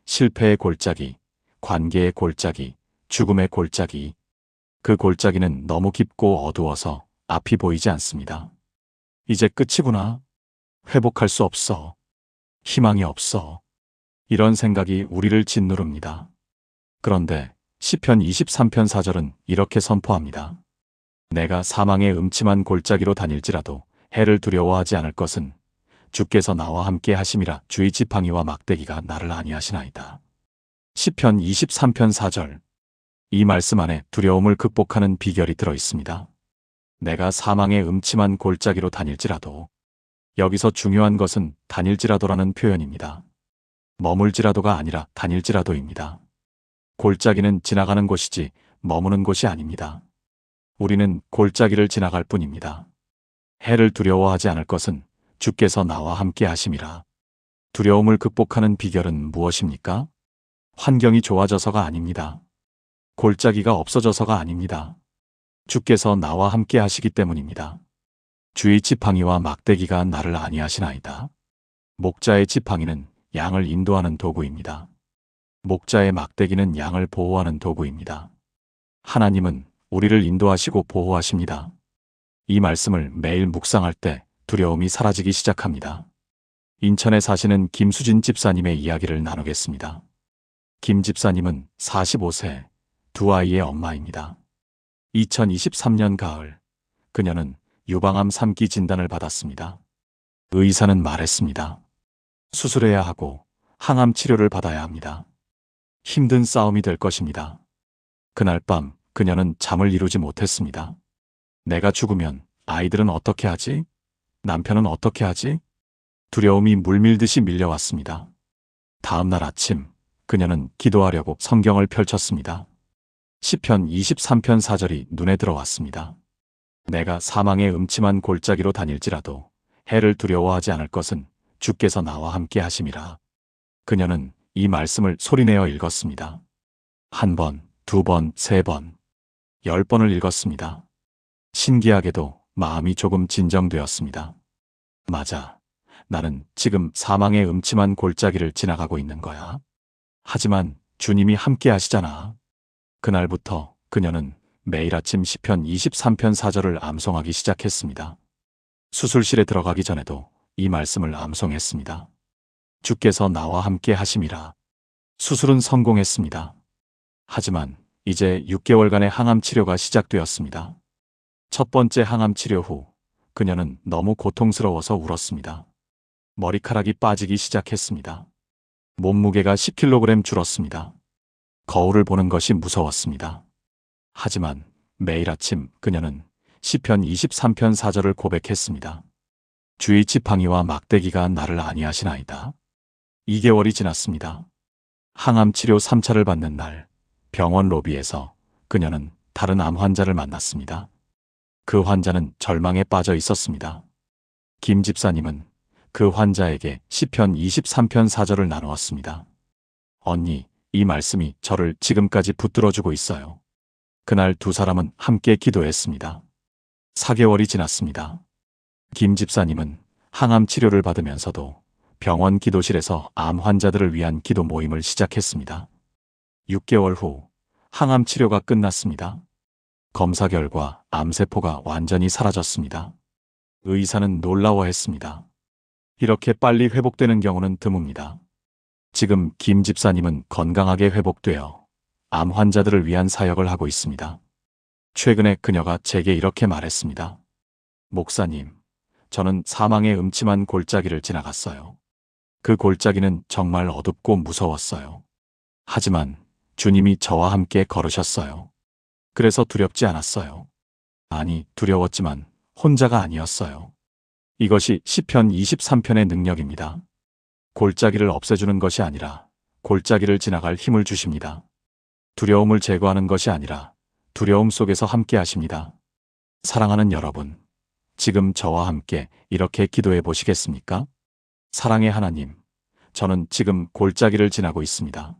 실패의 골짜기, 관계의 골짜기, 죽음의 골짜기. 그 골짜기는 너무 깊고 어두워서 앞이 보이지 않습니다. 이제 끝이구나. 회복할 수 없어. 희망이 없어. 이런 생각이 우리를 짓누릅니다. 그런데 시편 23편 4절은 이렇게 선포합니다. 내가 사망의 음침한 골짜기로 다닐지라도 해를 두려워하지 않을 것은 주께서 나와 함께 하심이라. 주의 지팡이와 막대기가 나를 안위하시나이다. 시편 23편 4절. 이 말씀 안에 두려움을 극복하는 비결이 들어 있습니다. 내가 사망의 음침한 골짜기로 다닐지라도. 여기서 중요한 것은 다닐지라도라는 표현입니다. 머물지라도가 아니라 다닐지라도입니다. 골짜기는 지나가는 곳이지 머무는 곳이 아닙니다. 우리는 골짜기를 지나갈 뿐입니다. 해를 두려워하지 않을 것은 주께서 나와 함께 하심이라. 두려움을 극복하는 비결은 무엇입니까? 환경이 좋아져서가 아닙니다. 골짜기가 없어져서가 아닙니다. 주께서 나와 함께 하시기 때문입니다. 주의 지팡이와 막대기가 나를 안위하시나이다. 목자의 지팡이는 양을 인도하는 도구입니다. 목자의 막대기는 양을 보호하는 도구입니다. 하나님은 우리를 인도하시고 보호하십니다. 이 말씀을 매일 묵상할 때 두려움이 사라지기 시작합니다. 인천에 사시는 김수진 집사님의 이야기를 나누겠습니다. 김 집사님은 45세, 두 아이의 엄마입니다. 2023년 가을, 그녀는 유방암 3기 진단을 받았습니다. 의사는 말했습니다. 수술해야 하고 항암 치료를 받아야 합니다. 힘든 싸움이 될 것입니다. 그날 밤 그녀는 잠을 이루지 못했습니다. 내가 죽으면 아이들은 어떻게 하지? 남편은 어떻게 하지? 두려움이 물밀듯이 밀려왔습니다. 다음 날 아침 그녀는 기도하려고 성경을 펼쳤습니다. 시편 23편 4절이 눈에 들어왔습니다. 내가 사망의 음침한 골짜기로 다닐지라도 해를 두려워하지 않을 것은 주께서 나와 함께 하심이라. 그녀는 이 말씀을 소리내어 읽었습니다. 한 번, 두 번, 세 번, 10번을 읽었습니다. 신기하게도 마음이 조금 진정되었습니다. 맞아. 나는 지금 사망의 음침한 골짜기를 지나가고 있는 거야. 하지만 주님이 함께 하시잖아. 그날부터 그녀는 매일 아침 시편 23편 4절을 암송하기 시작했습니다. 수술실에 들어가기 전에도 이 말씀을 암송했습니다. 주께서 나와 함께 하심이라. 수술은 성공했습니다. 하지만 이제 6개월간의 항암 치료가 시작되었습니다. 첫 번째 항암 치료 후 그녀는 너무 고통스러워서 울었습니다. 머리카락이 빠지기 시작했습니다. 몸무게가 10kg 줄었습니다. 거울을 보는 것이 무서웠습니다. 하지만 매일 아침 그녀는 시편 23편 4절을 고백했습니다. 주의 지팡이와 막대기가 나를 안위하시나이다. 2개월이 지났습니다. 항암 치료 3차를 받는 날 병원 로비에서 그녀는 다른 암 환자를 만났습니다. 그 환자는 절망에 빠져 있었습니다. 김 집사님은 그 환자에게 시편 23편 4절을 나누었습니다. 언니, 이 말씀이 저를 지금까지 붙들어주고 있어요. 그날 두 사람은 함께 기도했습니다. 4개월이 지났습니다. 김 집사님은 항암 치료를 받으면서도 병원 기도실에서 암 환자들을 위한 기도 모임을 시작했습니다. 6개월 후 항암 치료가 끝났습니다. 검사 결과 암세포가 완전히 사라졌습니다. 의사는 놀라워했습니다. 이렇게 빨리 회복되는 경우는 드뭅니다. 지금 김 집사님은 건강하게 회복되어 암 환자들을 위한 사역을 하고 있습니다. 최근에 그녀가 제게 이렇게 말했습니다. 목사님, 저는 사망의 음침한 골짜기를 지나갔어요. 그 골짜기는 정말 어둡고 무서웠어요. 하지만 주님이 저와 함께 걸으셨어요. 그래서 두렵지 않았어요. 아니, 두려웠지만 혼자가 아니었어요. 이것이 시편 23편의 능력입니다. 골짜기를 없애주는 것이 아니라 골짜기를 지나갈 힘을 주십니다. 두려움을 제거하는 것이 아니라 두려움 속에서 함께 하십니다. 사랑하는 여러분, 지금 저와 함께 이렇게 기도해 보시겠습니까? 사랑의 하나님, 저는 지금 골짜기를 지나고 있습니다.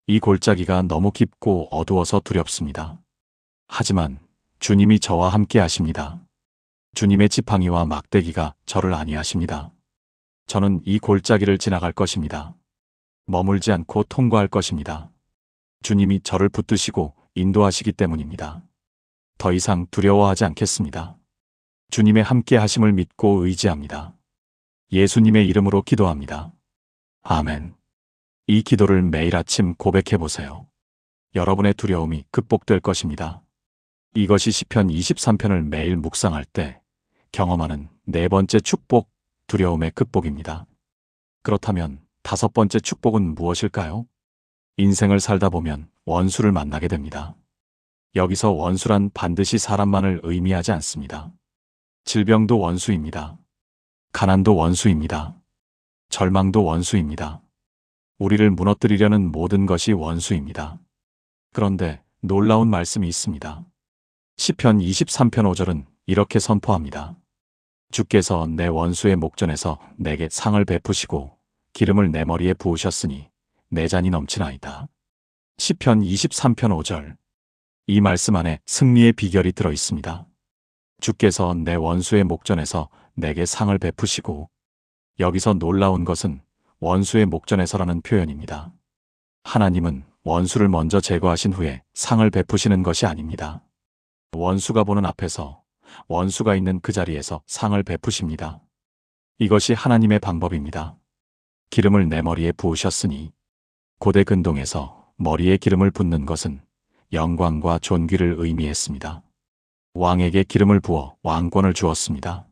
이 골짜기가 너무 깊고 어두워서 두렵습니다. 하지만 주님이 저와 함께 하십니다. 주님의 지팡이와 막대기가 저를 안위하십니다. 저는 이 골짜기를 지나갈 것입니다. 머물지 않고 통과할 것입니다. 주님이 저를 붙드시고 인도하시기 때문입니다. 더 이상 두려워하지 않겠습니다. 주님의 함께 하심을 믿고 의지합니다. 예수님의 이름으로 기도합니다. 아멘. 이 기도를 매일 아침 고백해 보세요. 여러분의 두려움이 극복될 것입니다. 이것이 시편 23편을 매일 묵상할 때 경험하는 네 번째 축복, 두려움의 극복입니다. 그렇다면 다섯 번째 축복은 무엇일까요? 인생을 살다 보면 원수를 만나게 됩니다. 여기서 원수란 반드시 사람만을 의미하지 않습니다. 질병도 원수입니다. 가난도 원수입니다. 절망도 원수입니다. 우리를 무너뜨리려는 모든 것이 원수입니다. 그런데 놀라운 말씀이 있습니다. 시편 23편 5절은 이렇게 선포합니다. 주께서 내 원수의 목전에서 내게 상을 베푸시고 기름을 내 머리에 부으셨으니 내 잔이 넘치나이다. 시편 23편 5절. 이 말씀 안에 승리의 비결이 들어 있습니다. 주께서 내 원수의 목전에서 내게 상을 베푸시고, 여기서 놀라운 것은 원수의 목전에서라는 표현입니다. 하나님은 원수를 먼저 제거하신 후에 상을 베푸시는 것이 아닙니다. 원수가 보는 앞에서 원수가 있는 그 자리에서 상을 베푸십니다. 이것이 하나님의 방법입니다. 기름을 내 머리에 부으셨으니, 고대 근동에서 머리에 기름을 붓는 것은 영광과 존귀를 의미했습니다. 왕에게 기름을 부어 왕권을 주었습니다.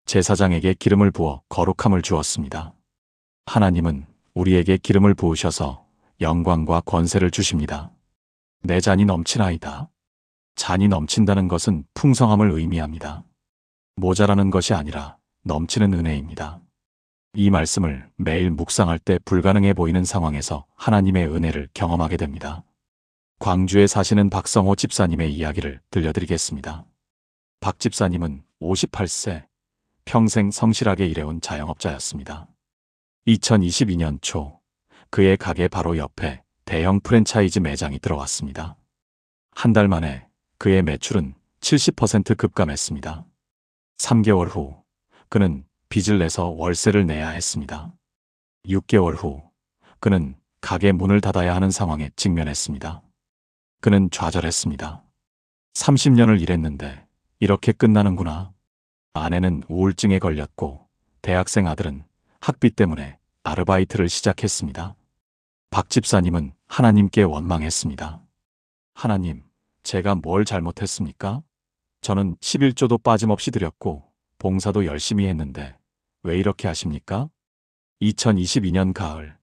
제사장에게 기름을 부어 거룩함을 주었습니다. 하나님은 우리에게 기름을 부으셔서 영광과 권세를 주십니다. 내 잔이 넘치나이다. 잔이 넘친다는 것은 풍성함을 의미합니다. 모자라는 것이 아니라 넘치는 은혜입니다. 이 말씀을 매일 묵상할 때 불가능해 보이는 상황에서 하나님의 은혜를 경험하게 됩니다. 광주에 사시는 박성호 집사님의 이야기를 들려드리겠습니다. 박 집사님은 58세, 평생 성실하게 일해온 자영업자였습니다. 2022년 초, 그의 가게 바로 옆에 대형 프랜차이즈 매장이 들어왔습니다. 한 달 만에 그의 매출은 70% 급감했습니다. 3개월 후, 그는 빚을 내서 월세를 내야 했습니다. 6개월 후, 그는 가게 문을 닫아야 하는 상황에 직면했습니다. 그는 좌절했습니다. 30년을 일했는데 이렇게 끝나는구나. 아내는 우울증에 걸렸고 대학생 아들은 학비 때문에 아르바이트를 시작했습니다. 박 집사님은 하나님께 원망했습니다. 하나님, 제가 뭘 잘못했습니까? 저는 11조도 빠짐없이 드렸고 봉사도 열심히 했는데 왜 이렇게 하십니까? 2022년 가을,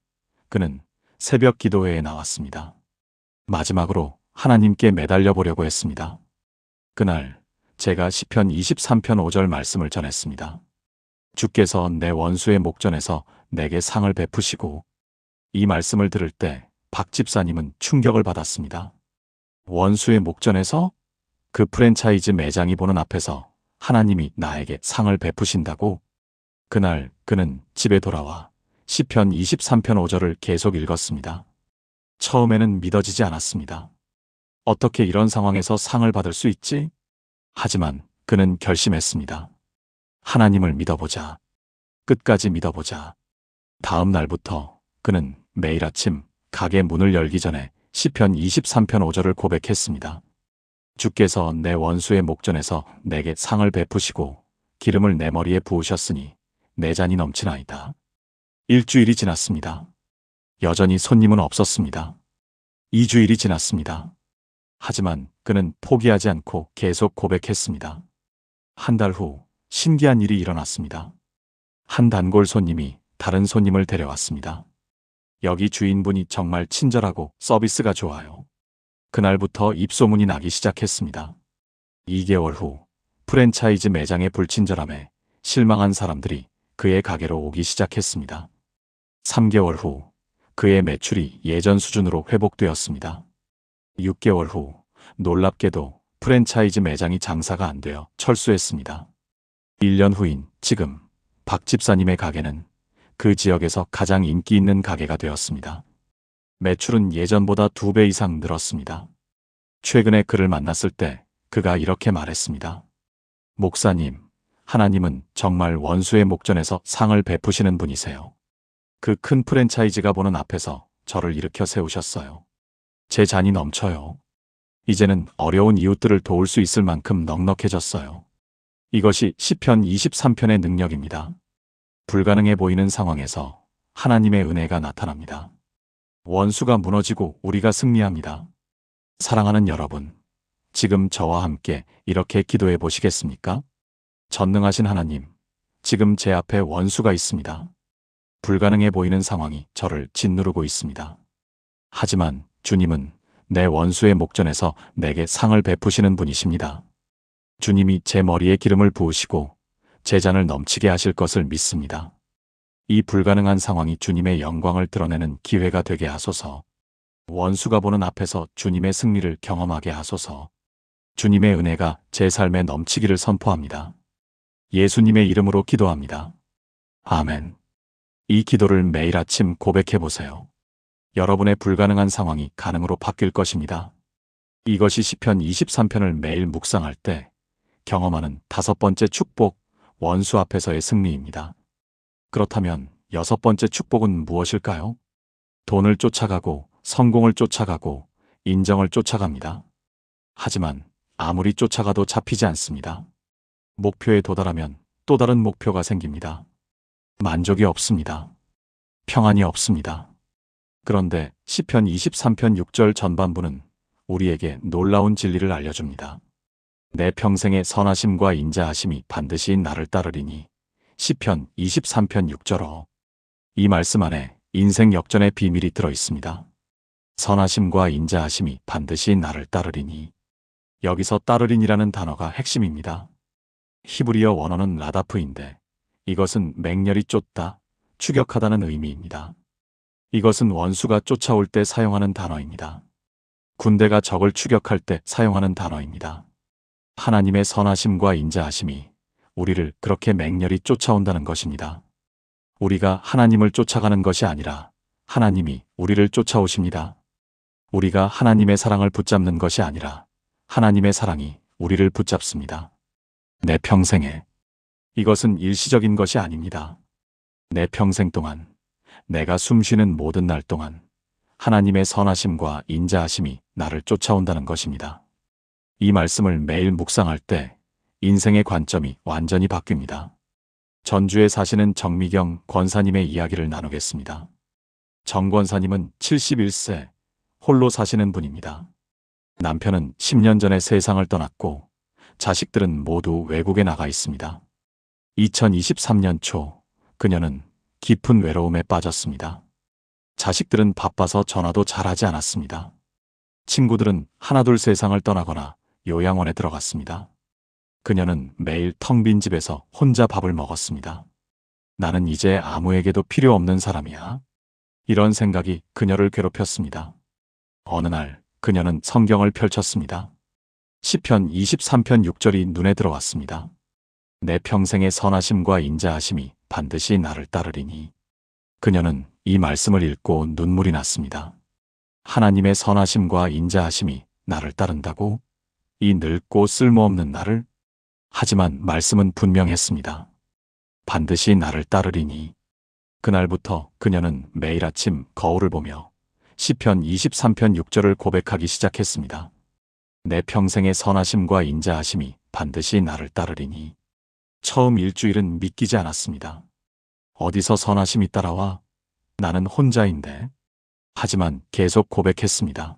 그는 새벽 기도회에 나왔습니다. 마지막으로 하나님께 매달려 보려고 했습니다. 그날 제가 시편 23편 5절 말씀을 전했습니다. 주께서 내 원수의 목전에서 내게 상을 베푸시고, 이 말씀을 들을 때 박 집사님은 충격을 받았습니다. 원수의 목전에서? 그 프랜차이즈 매장이 보는 앞에서 하나님이 나에게 상을 베푸신다고? 그날 그는 집에 돌아와 시편 23편 5절을 계속 읽었습니다. 처음에는 믿어지지 않았습니다. 어떻게 이런 상황에서 상을 받을 수 있지? 하지만 그는 결심했습니다. 하나님을 믿어보자. 끝까지 믿어보자. 다음 날부터 그는 매일 아침 가게 문을 열기 전에 시편 23편 5절을 고백했습니다. 주께서 내 원수의 목전에서 내게 상을 베푸시고 기름을 내 머리에 부으셨으니 내 잔이 넘치나이다. 일주일이 지났습니다. 여전히 손님은 없었습니다. 2주일이 지났습니다. 하지만 그는 포기하지 않고 계속 고백했습니다. 한 달 후 신기한 일이 일어났습니다. 한 단골 손님이 다른 손님을 데려왔습니다. 여기 주인분이 정말 친절하고 서비스가 좋아요. 그날부터 입소문이 나기 시작했습니다. 2개월 후 프랜차이즈 매장의 불친절함에 실망한 사람들이 그의 가게로 오기 시작했습니다. 3개월 후 그의 매출이 예전 수준으로 회복되었습니다. 6개월 후 놀랍게도 프랜차이즈 매장이 장사가 안 되어 철수했습니다. 1년 후인 지금 박 집사님의 가게는 그 지역에서 가장 인기 있는 가게가 되었습니다. 매출은 예전보다 2배 이상 늘었습니다. 최근에 그를 만났을 때 그가 이렇게 말했습니다. 목사님, 하나님은 정말 원수의 목전에서 상을 베푸시는 분이세요. 그 큰 프랜차이즈가 보는 앞에서 저를 일으켜 세우셨어요. 제 잔이 넘쳐요. 이제는 어려운 이웃들을 도울 수 있을 만큼 넉넉해졌어요. 이것이 시편 23편의 능력입니다. 불가능해 보이는 상황에서 하나님의 은혜가 나타납니다. 원수가 무너지고 우리가 승리합니다. 사랑하는 여러분, 지금 저와 함께 이렇게 기도해 보시겠습니까? 전능하신 하나님, 지금 제 앞에 원수가 있습니다. 불가능해 보이는 상황이 저를 짓누르고 있습니다. 하지만 주님은 내 원수의 목전에서 내게 상을 베푸시는 분이십니다. 주님이 제 머리에 기름을 부으시고 제 잔을 넘치게 하실 것을 믿습니다. 이 불가능한 상황이 주님의 영광을 드러내는 기회가 되게 하소서. 원수가 보는 앞에서 주님의 승리를 경험하게 하소서. 주님의 은혜가 제 삶에 넘치기를 선포합니다. 예수님의 이름으로 기도합니다. 아멘. 이 기도를 매일 아침 고백해 보세요. 여러분의 불가능한 상황이 가능으로 바뀔 것입니다. 이것이 시편 23편을 매일 묵상할 때 경험하는 5번째 축복, 원수 앞에서의 승리입니다. 그렇다면 6번째 축복은 무엇일까요? 돈을 쫓아가고 성공을 쫓아가고 인정을 쫓아갑니다. 하지만 아무리 쫓아가도 잡히지 않습니다. 목표에 도달하면 또 다른 목표가 생깁니다. 만족이 없습니다. 평안이 없습니다. 그런데 시편 23편 6절 전반부는 우리에게 놀라운 진리를 알려줍니다. 내 평생의 선하심과 인자하심이 반드시 나를 따르리니. 시편 23편 6절어. 이 말씀 안에 인생 역전의 비밀이 들어 있습니다. 선하심과 인자하심이 반드시 나를 따르리니. 여기서 따르린이라는 단어가 핵심입니다. 히브리어 원어는 라다프인데 이것은 맹렬히 쫓다, 추격하다는 의미입니다. 이것은 원수가 쫓아올 때 사용하는 단어입니다. 군대가 적을 추격할 때 사용하는 단어입니다. 하나님의 선하심과 인자하심이 우리를 그렇게 맹렬히 쫓아온다는 것입니다. 우리가 하나님을 쫓아가는 것이 아니라 하나님이 우리를 쫓아오십니다. 우리가 하나님의 사랑을 붙잡는 것이 아니라 하나님의 사랑이 우리를 붙잡습니다. 내 평생에. 이것은 일시적인 것이 아닙니다. 내 평생 동안, 내가 숨쉬는 모든 날 동안 하나님의 선하심과 인자하심이 나를 쫓아온다는 것입니다. 이 말씀을 매일 묵상할 때 인생의 관점이 완전히 바뀝니다. 전주에 사시는 정미경 권사님의 이야기를 나누겠습니다. 정 권사님은 71세, 홀로 사시는 분입니다. 남편은 10년 전에 세상을 떠났고 자식들은 모두 외국에 나가 있습니다. 2023년 초 그녀는 깊은 외로움에 빠졌습니다. 자식들은 바빠서 전화도 잘하지 않았습니다. 친구들은 하나둘 세상을 떠나거나 요양원에 들어갔습니다. 그녀는 매일 텅 빈 집에서 혼자 밥을 먹었습니다. 나는 이제 아무에게도 필요 없는 사람이야. 이런 생각이 그녀를 괴롭혔습니다. 어느 날 그녀는 성경을 펼쳤습니다. 시편 23편 6절이 눈에 들어왔습니다. 내 평생의 선하심과 인자하심이 반드시 나를 따르리니. 그녀는 이 말씀을 읽고 눈물이 났습니다. 하나님의 선하심과 인자하심이 나를 따른다고? 이 늙고 쓸모없는 나를? 하지만 말씀은 분명했습니다. 반드시 나를 따르리니. 그날부터 그녀는 매일 아침 거울을 보며 시편 23편 6절을 고백하기 시작했습니다. 내 평생의 선하심과 인자하심이 반드시 나를 따르리니. 처음 일주일은 믿기지 않았습니다. 어디서 선하심이 따라와? 나는 혼자인데. 하지만 계속 고백했습니다.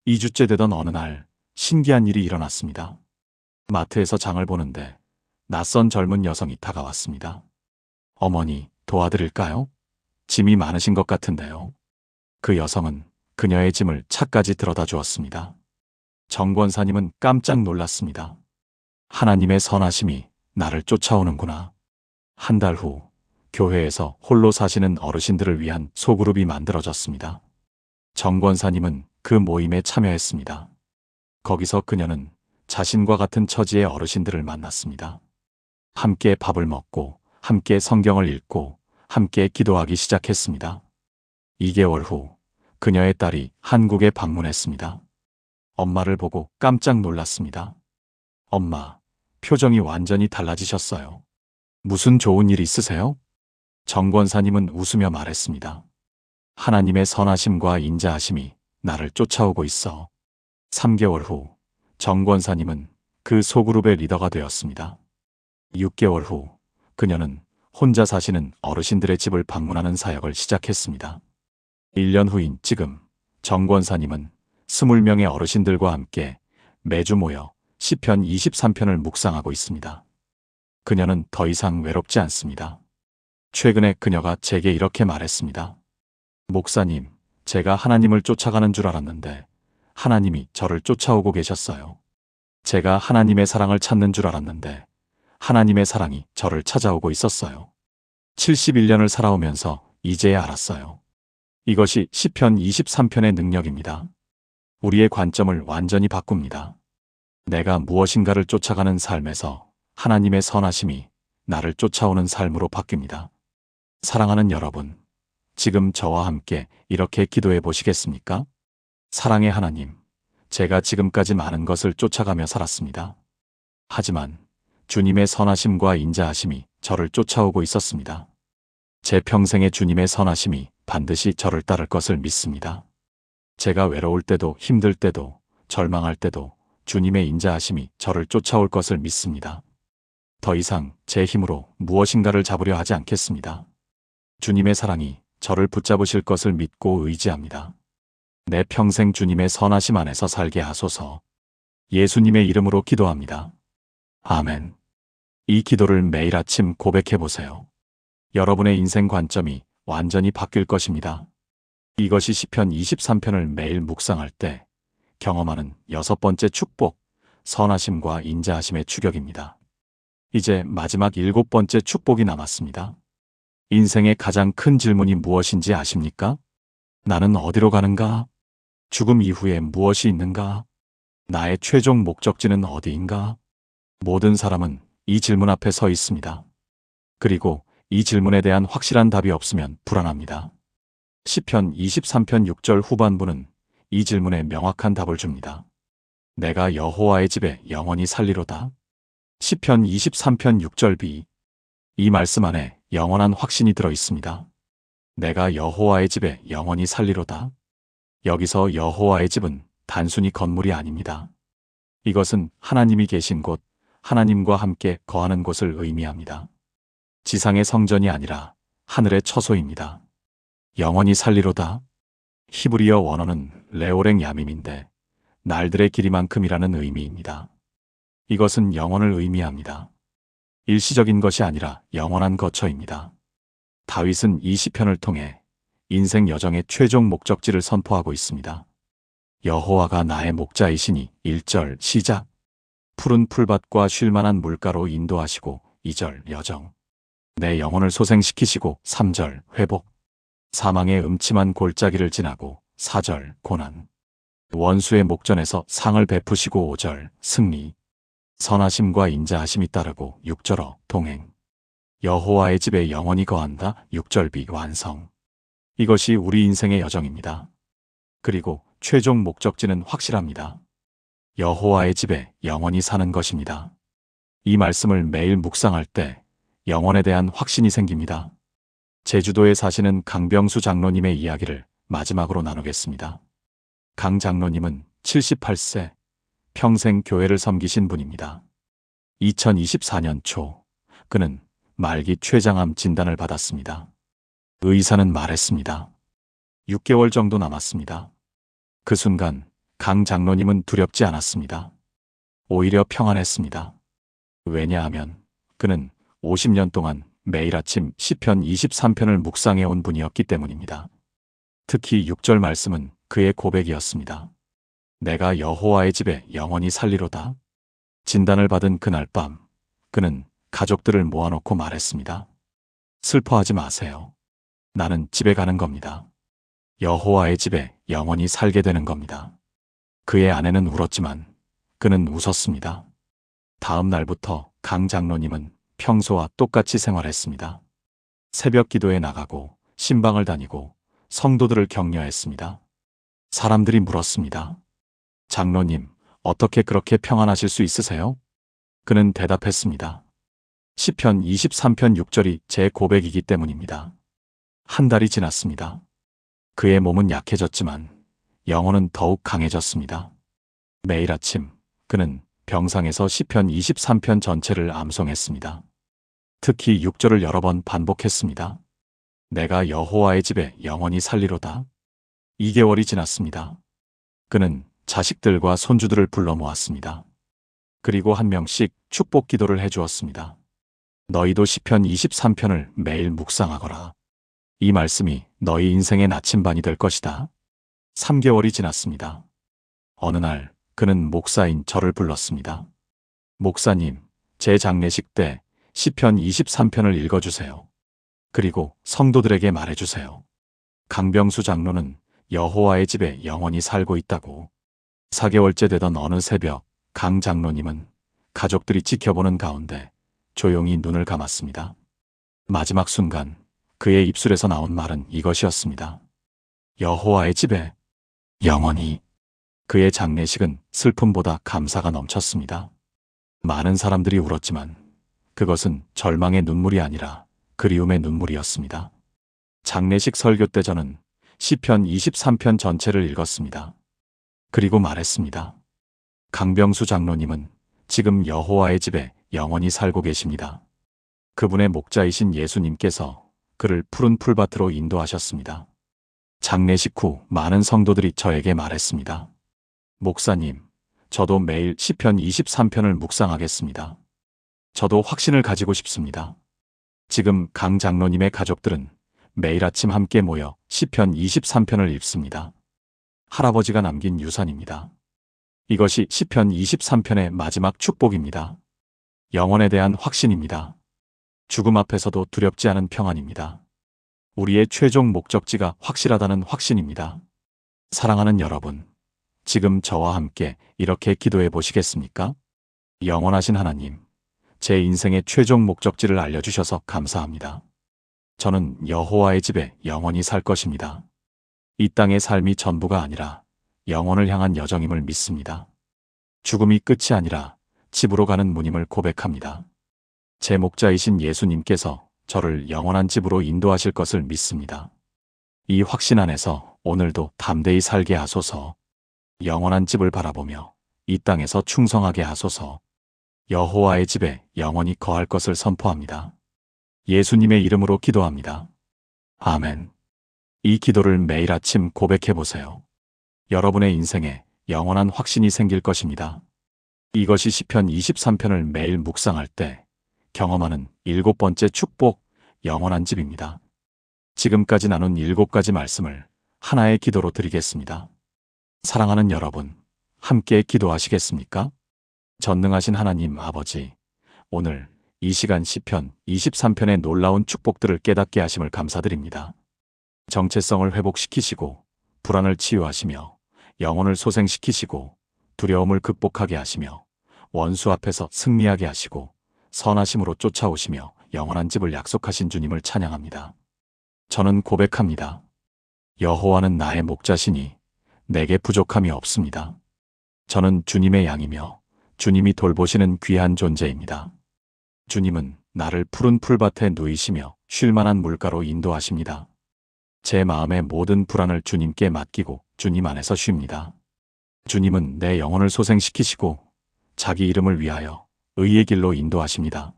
2주째 되던 어느 날 신기한 일이 일어났습니다. 마트에서 장을 보는데 낯선 젊은 여성이 다가왔습니다. 어머니, 도와드릴까요? 짐이 많으신 것 같은데요. 그 여성은 그녀의 짐을 차까지 들어다 주었습니다. 정 권사님은 깜짝 놀랐습니다. 하나님의 선하심이 나를 쫓아오는구나. 한 달 후 교회에서 홀로 사시는 어르신들을 위한 소그룹이 만들어졌습니다. 정 권사님은 그 모임에 참여했습니다. 거기서 그녀는 자신과 같은 처지의 어르신들을 만났습니다. 함께 밥을 먹고 함께 성경을 읽고 함께 기도하기 시작했습니다. 2개월 후 그녀의 딸이 한국에 방문했습니다. 엄마를 보고 깜짝 놀랐습니다. 엄마, 표정이 완전히 달라지셨어요. 무슨 좋은 일 있으세요? 정 권사님은 웃으며 말했습니다. 하나님의 선하심과 인자하심이 나를 쫓아오고 있어. 3개월 후 정 권사님은 그 소그룹의 리더가 되었습니다. 6개월 후 그녀는 혼자 사시는 어르신들의 집을 방문하는 사역을 시작했습니다. 1년 후인 지금 정 권사님은 20명의 어르신들과 함께 매주 모여 시편 23편을 묵상하고 있습니다. 그녀는 더 이상 외롭지 않습니다. 최근에 그녀가 제게 이렇게 말했습니다. 목사님, 제가 하나님을 쫓아가는 줄 알았는데 하나님이 저를 쫓아오고 계셨어요. 제가 하나님의 사랑을 찾는 줄 알았는데 하나님의 사랑이 저를 찾아오고 있었어요. 71년을 살아오면서 이제야 알았어요. 이것이 시편 23편의 능력입니다. 우리의 관점을 완전히 바꿉니다. 내가 무엇인가를 쫓아가는 삶에서 하나님의 선하심이 나를 쫓아오는 삶으로 바뀝니다. 사랑하는 여러분, 지금 저와 함께 이렇게 기도해 보시겠습니까? 사랑의 하나님, 제가 지금까지 많은 것을 쫓아가며 살았습니다. 하지만 주님의 선하심과 인자하심이 저를 쫓아오고 있었습니다. 제 평생에 주님의 선하심이 반드시 저를 따를 것을 믿습니다. 제가 외로울 때도 힘들 때도 절망할 때도 주님의 인자하심이 저를 쫓아올 것을 믿습니다. 더 이상 제 힘으로 무엇인가를 잡으려 하지 않겠습니다. 주님의 사랑이 저를 붙잡으실 것을 믿고 의지합니다. 내 평생 주님의 선하심 안에서 살게 하소서. 예수님의 이름으로 기도합니다. 아멘. 이 기도를 매일 아침 고백해 보세요. 여러분의 인생 관점이 완전히 바뀔 것입니다. 이것이 시편 23편을 매일 묵상할 때 경험하는 6번째 축복, 선하심과 인자하심의 추격입니다. 이제 마지막 7번째 축복이 남았습니다. 인생의 가장 큰 질문이 무엇인지 아십니까? 나는 어디로 가는가? 죽음 이후에 무엇이 있는가? 나의 최종 목적지는 어디인가? 모든 사람은 이 질문 앞에 서 있습니다. 그리고 이 질문에 대한 확실한 답이 없으면 불안합니다. 시편 23편 6절 후반부는 이 질문에 명확한 답을 줍니다. 내가 여호와의 집에 영원히 살리로다. 시편 23편 6절 B. 이 말씀 안에 영원한 확신이 들어 있습니다. 내가 여호와의 집에 영원히 살리로다. 여기서 여호와의 집은 단순히 건물이 아닙니다. 이것은 하나님이 계신 곳, 하나님과 함께 거하는 곳을 의미합니다. 지상의 성전이 아니라 하늘의 처소입니다. 영원히 살리로다. 히브리어 원어는 레오랭 야밈인데 날들의 길이만큼이라는 의미입니다. 이것은 영원을 의미합니다. 일시적인 것이 아니라 영원한 거처입니다. 다윗은 이 시편을 통해 인생 여정의 최종 목적지를 선포하고 있습니다. 여호와가 나의 목자이시니 1절 시작. 푸른 풀밭과 쉴만한 물가로 인도하시고 2절 여정. 내 영혼을 소생시키시고 3절 회복. 사망의 음침한 골짜기를 지나고 4절 고난. 원수의 목전에서 상을 베푸시고 5절 승리. 선하심과 인자하심이 따르고 6절어 동행. 여호와의 집에 영원히 거한다 6절비 완성. 이것이 우리 인생의 여정입니다. 그리고 최종 목적지는 확실합니다. 여호와의 집에 영원히 사는 것입니다. 이 말씀을 매일 묵상할 때 영원에 대한 확신이 생깁니다. 제주도에 사시는 강병수 장로님의 이야기를 마지막으로 나누겠습니다. 강 장로님은 78세, 평생 교회를 섬기신 분입니다. 2024년 초 그는 말기 췌장암 진단을 받았습니다. 의사는 말했습니다. 6개월 정도 남았습니다. 그 순간 강 장로님은 두렵지 않았습니다. 오히려 평안했습니다. 왜냐하면 그는 50년 동안 매일 아침 시편 23편을 묵상해온 분이었기 때문입니다. 특히 6절 말씀은 그의 고백이었습니다. 내가 여호와의 집에 영원히 살리로다. 진단을 받은 그날 밤, 그는 가족들을 모아놓고 말했습니다. 슬퍼하지 마세요. 나는 집에 가는 겁니다. 여호와의 집에 영원히 살게 되는 겁니다. 그의 아내는 울었지만 그는 웃었습니다. 다음 날부터 강 장로님은 평소와 똑같이 생활했습니다. 새벽 기도에 나가고 신방을 다니고 성도들을 격려했습니다. 사람들이 물었습니다. 장로님, 어떻게 그렇게 평안하실 수 있으세요? 그는 대답했습니다. 시편 23편 6절이 제 고백이기 때문입니다. 한 달이 지났습니다. 그의 몸은 약해졌지만 영혼은 더욱 강해졌습니다. 매일 아침 그는 병상에서 시편 23편 전체를 암송했습니다. 특히 6절을 여러 번 반복했습니다. 내가 여호와의 집에 영원히 살리로다. 2개월이 지났습니다. 그는 자식들과 손주들을 불러 모았습니다. 그리고 한 명씩 축복 기도를 해주었습니다. 너희도 시편 23편을 매일 묵상하거라. 이 말씀이 너희 인생의 나침반이 될 것이다. 3개월이 지났습니다. 어느 날 그는 목사인 저를 불렀습니다. 목사님, 제 장례식 때 시편 23편을 읽어주세요. 그리고 성도들에게 말해주세요. 강병수 장로는 여호와의 집에 영원히 살고 있다고. 4개월째 되던 어느 새벽, 강 장로님은 가족들이 지켜보는 가운데 조용히 눈을 감았습니다. 마지막 순간 그의 입술에서 나온 말은 이것이었습니다. 여호와의 집에 영원히. 그의 장례식은 슬픔보다 감사가 넘쳤습니다. 많은 사람들이 울었지만 그것은 절망의 눈물이 아니라 그리움의 눈물이었습니다. 장례식 설교 때 저는 시편 23편 전체를 읽었습니다. 그리고 말했습니다. 강병수 장로님은 지금 여호와의 집에 영원히 살고 계십니다. 그분의 목자이신 예수님께서 그를 푸른 풀밭으로 인도하셨습니다. 장례식 후 많은 성도들이 저에게 말했습니다. 목사님, 저도 매일 시편 23편을 묵상하겠습니다. 저도 확신을 가지고 싶습니다. 지금 강 장로님의 가족들은 매일 아침 함께 모여 시편 23편을 읽습니다. 할아버지가 남긴 유산입니다. 이것이 시편 23편의 마지막 축복입니다. 영혼에 대한 확신입니다. 죽음 앞에서도 두렵지 않은 평안입니다. 우리의 최종 목적지가 확실하다는 확신입니다. 사랑하는 여러분, 지금 저와 함께 이렇게 기도해 보시겠습니까? 영원하신 하나님, 제 인생의 최종 목적지를 알려주셔서 감사합니다. 저는 여호와의 집에 영원히 살 것입니다. 이 땅의 삶이 전부가 아니라 영원을 향한 여정임을 믿습니다. 죽음이 끝이 아니라 집으로 가는 문임을 고백합니다. 제 목자이신 예수님께서 저를 영원한 집으로 인도하실 것을 믿습니다. 이 확신 안에서 오늘도 담대히 살게 하소서. 영원한 집을 바라보며 이 땅에서 충성하게 하소서. 여호와의 집에 영원히 거할 것을 선포합니다. 예수님의 이름으로 기도합니다. 아멘. 이 기도를 매일 아침 고백해 보세요. 여러분의 인생에 영원한 확신이 생길 것입니다. 이것이 시편 23편을 매일 묵상할 때 경험하는 7번째 축복, 영원한 집입니다. 지금까지 나눈 7가지 말씀을 하나의 기도로 드리겠습니다. 사랑하는 여러분, 함께 기도하시겠습니까? 전능하신 하나님 아버지, 오늘 이 시간 시편 23편의 놀라운 축복들을 깨닫게 하심을 감사드립니다. 정체성을 회복시키시고 불안을 치유하시며 영혼을 소생시키시고 두려움을 극복하게 하시며 원수 앞에서 승리하게 하시고 선하심으로 쫓아오시며 영원한 집을 약속하신 주님을 찬양합니다. 저는 고백합니다. 여호와는 나의 목자시니 내게 부족함이 없습니다. 저는 주님의 양이며 주님이 돌보시는 귀한 존재입니다. 주님은 나를 푸른 풀밭에 누이시며 쉴 만한 물가로 인도하십니다. 제 마음의 모든 불안을 주님께 맡기고 주님 안에서 쉽니다. 주님은 내 영혼을 소생시키시고 자기 이름을 위하여 의의 길로 인도하십니다.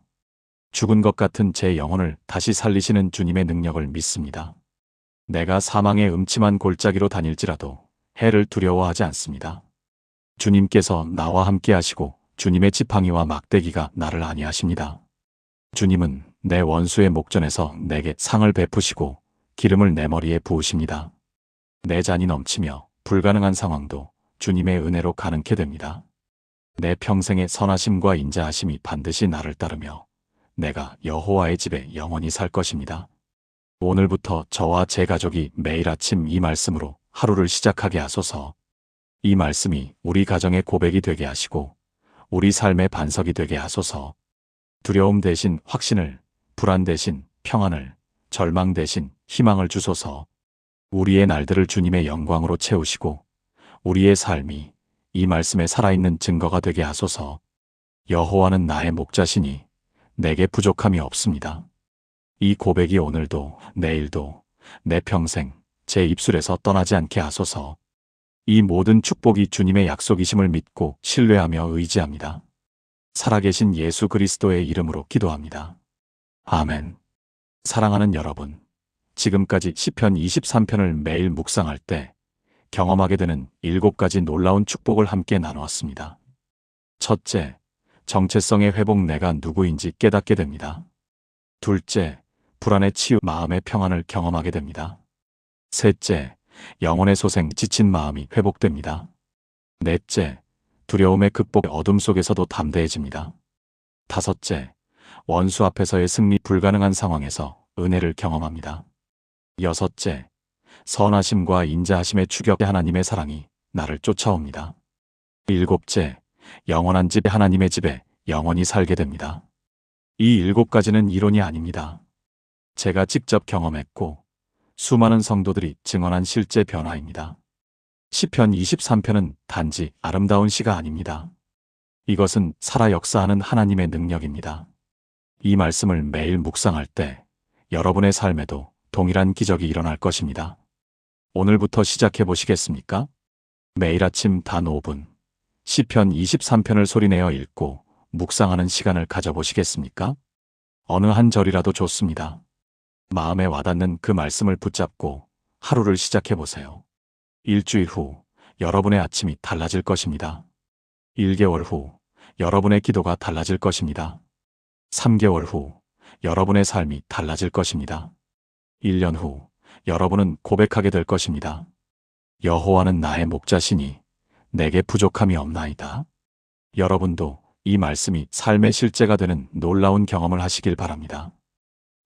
죽은 것 같은 제 영혼을 다시 살리시는 주님의 능력을 믿습니다. 내가 사망의 음침한 골짜기로 다닐지라도 해를 두려워하지 않습니다. 주님께서 나와 함께 하시고 주님의 지팡이와 막대기가 나를 안위하십니다. 주님은 내 원수의 목전에서 내게 상을 베푸시고 기름을 내 머리에 부으십니다. 내 잔이 넘치며 불가능한 상황도 주님의 은혜로 가능케 됩니다. 내 평생의 선하심과 인자하심이 반드시 나를 따르며 내가 여호와의 집에 영원히 살 것입니다. 오늘부터 저와 제 가족이 매일 아침 이 말씀으로 하루를 시작하게 하소서. 이 말씀이 우리 가정의 고백이 되게 하시고 우리 삶의 반석이 되게 하소서. 두려움 대신 확신을, 불안 대신 평안을, 절망 대신 희망을 주소서. 우리의 날들을 주님의 영광으로 채우시고 우리의 삶이 이 말씀에 살아있는 증거가 되게 하소서. 여호와는 나의 목자시니 내게 부족함이 없습니다. 이 고백이 오늘도 내일도 내 평생 제 입술에서 떠나지 않게 하소서. 이 모든 축복이 주님의 약속이심을 믿고 신뢰하며 의지합니다. 살아계신 예수 그리스도의 이름으로 기도합니다. 아멘. 사랑하는 여러분, 지금까지 시편 23편을 매일 묵상할 때 경험하게 되는 7가지 놀라운 축복을 함께 나누었습니다. 첫째, 정체성의 회복, 내가 누구인지 깨닫게 됩니다. 둘째, 불안의 치유, 마음의 평안을 경험하게 됩니다. 셋째, 영혼의 소생, 지친 마음이 회복됩니다. 넷째, 두려움의 극복, 어둠 속에서도 담대해집니다. 다섯째, 원수 앞에서의 승리, 불가능한 상황에서 은혜를 경험합니다. 여섯째, 선하심과 인자하심의 추격, 하나님의 사랑이 나를 쫓아옵니다. 일곱째, 영원한 집, 하나님의 집에 영원히 살게 됩니다. 이 7가지는 이론이 아닙니다. 제가 직접 경험했고 수많은 성도들이 증언한 실제 변화입니다. 시편 23편은 단지 아름다운 시가 아닙니다. 이것은 살아 역사하는 하나님의 능력입니다. 이 말씀을 매일 묵상할 때 여러분의 삶에도 동일한 기적이 일어날 것입니다. 오늘부터 시작해 보시겠습니까? 매일 아침 단 5분 시편 23편을 소리내어 읽고 묵상하는 시간을 가져보시겠습니까? 어느 한 절이라도 좋습니다. 마음에 와닿는 그 말씀을 붙잡고 하루를 시작해 보세요. 일주일 후 여러분의 아침이 달라질 것입니다. 1개월 후 여러분의 기도가 달라질 것입니다. 3개월 후 여러분의 삶이 달라질 것입니다. 1년 후 여러분은 고백하게 될 것입니다. 여호와는 나의 목자시니 내게 부족함이 없나이다. 여러분도 이 말씀이 삶의 실제가 되는 놀라운 경험을 하시길 바랍니다.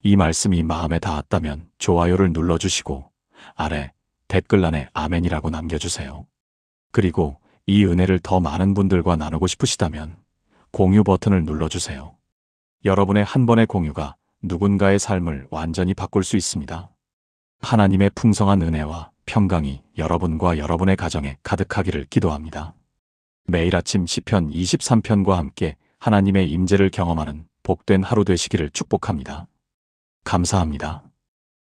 이 말씀이 마음에 닿았다면 좋아요를 눌러주시고 아래 댓글란에 아멘이라고 남겨주세요. 그리고 이 은혜를 더 많은 분들과 나누고 싶으시다면 공유 버튼을 눌러주세요. 여러분의 한 번의 공유가 누군가의 삶을 완전히 바꿀 수 있습니다. 하나님의 풍성한 은혜와 평강이 여러분과 여러분의 가정에 가득하기를 기도합니다. 매일 아침 시편 23편과 함께 하나님의 임재를 경험하는 복된 하루 되시기를 축복합니다. 감사합니다.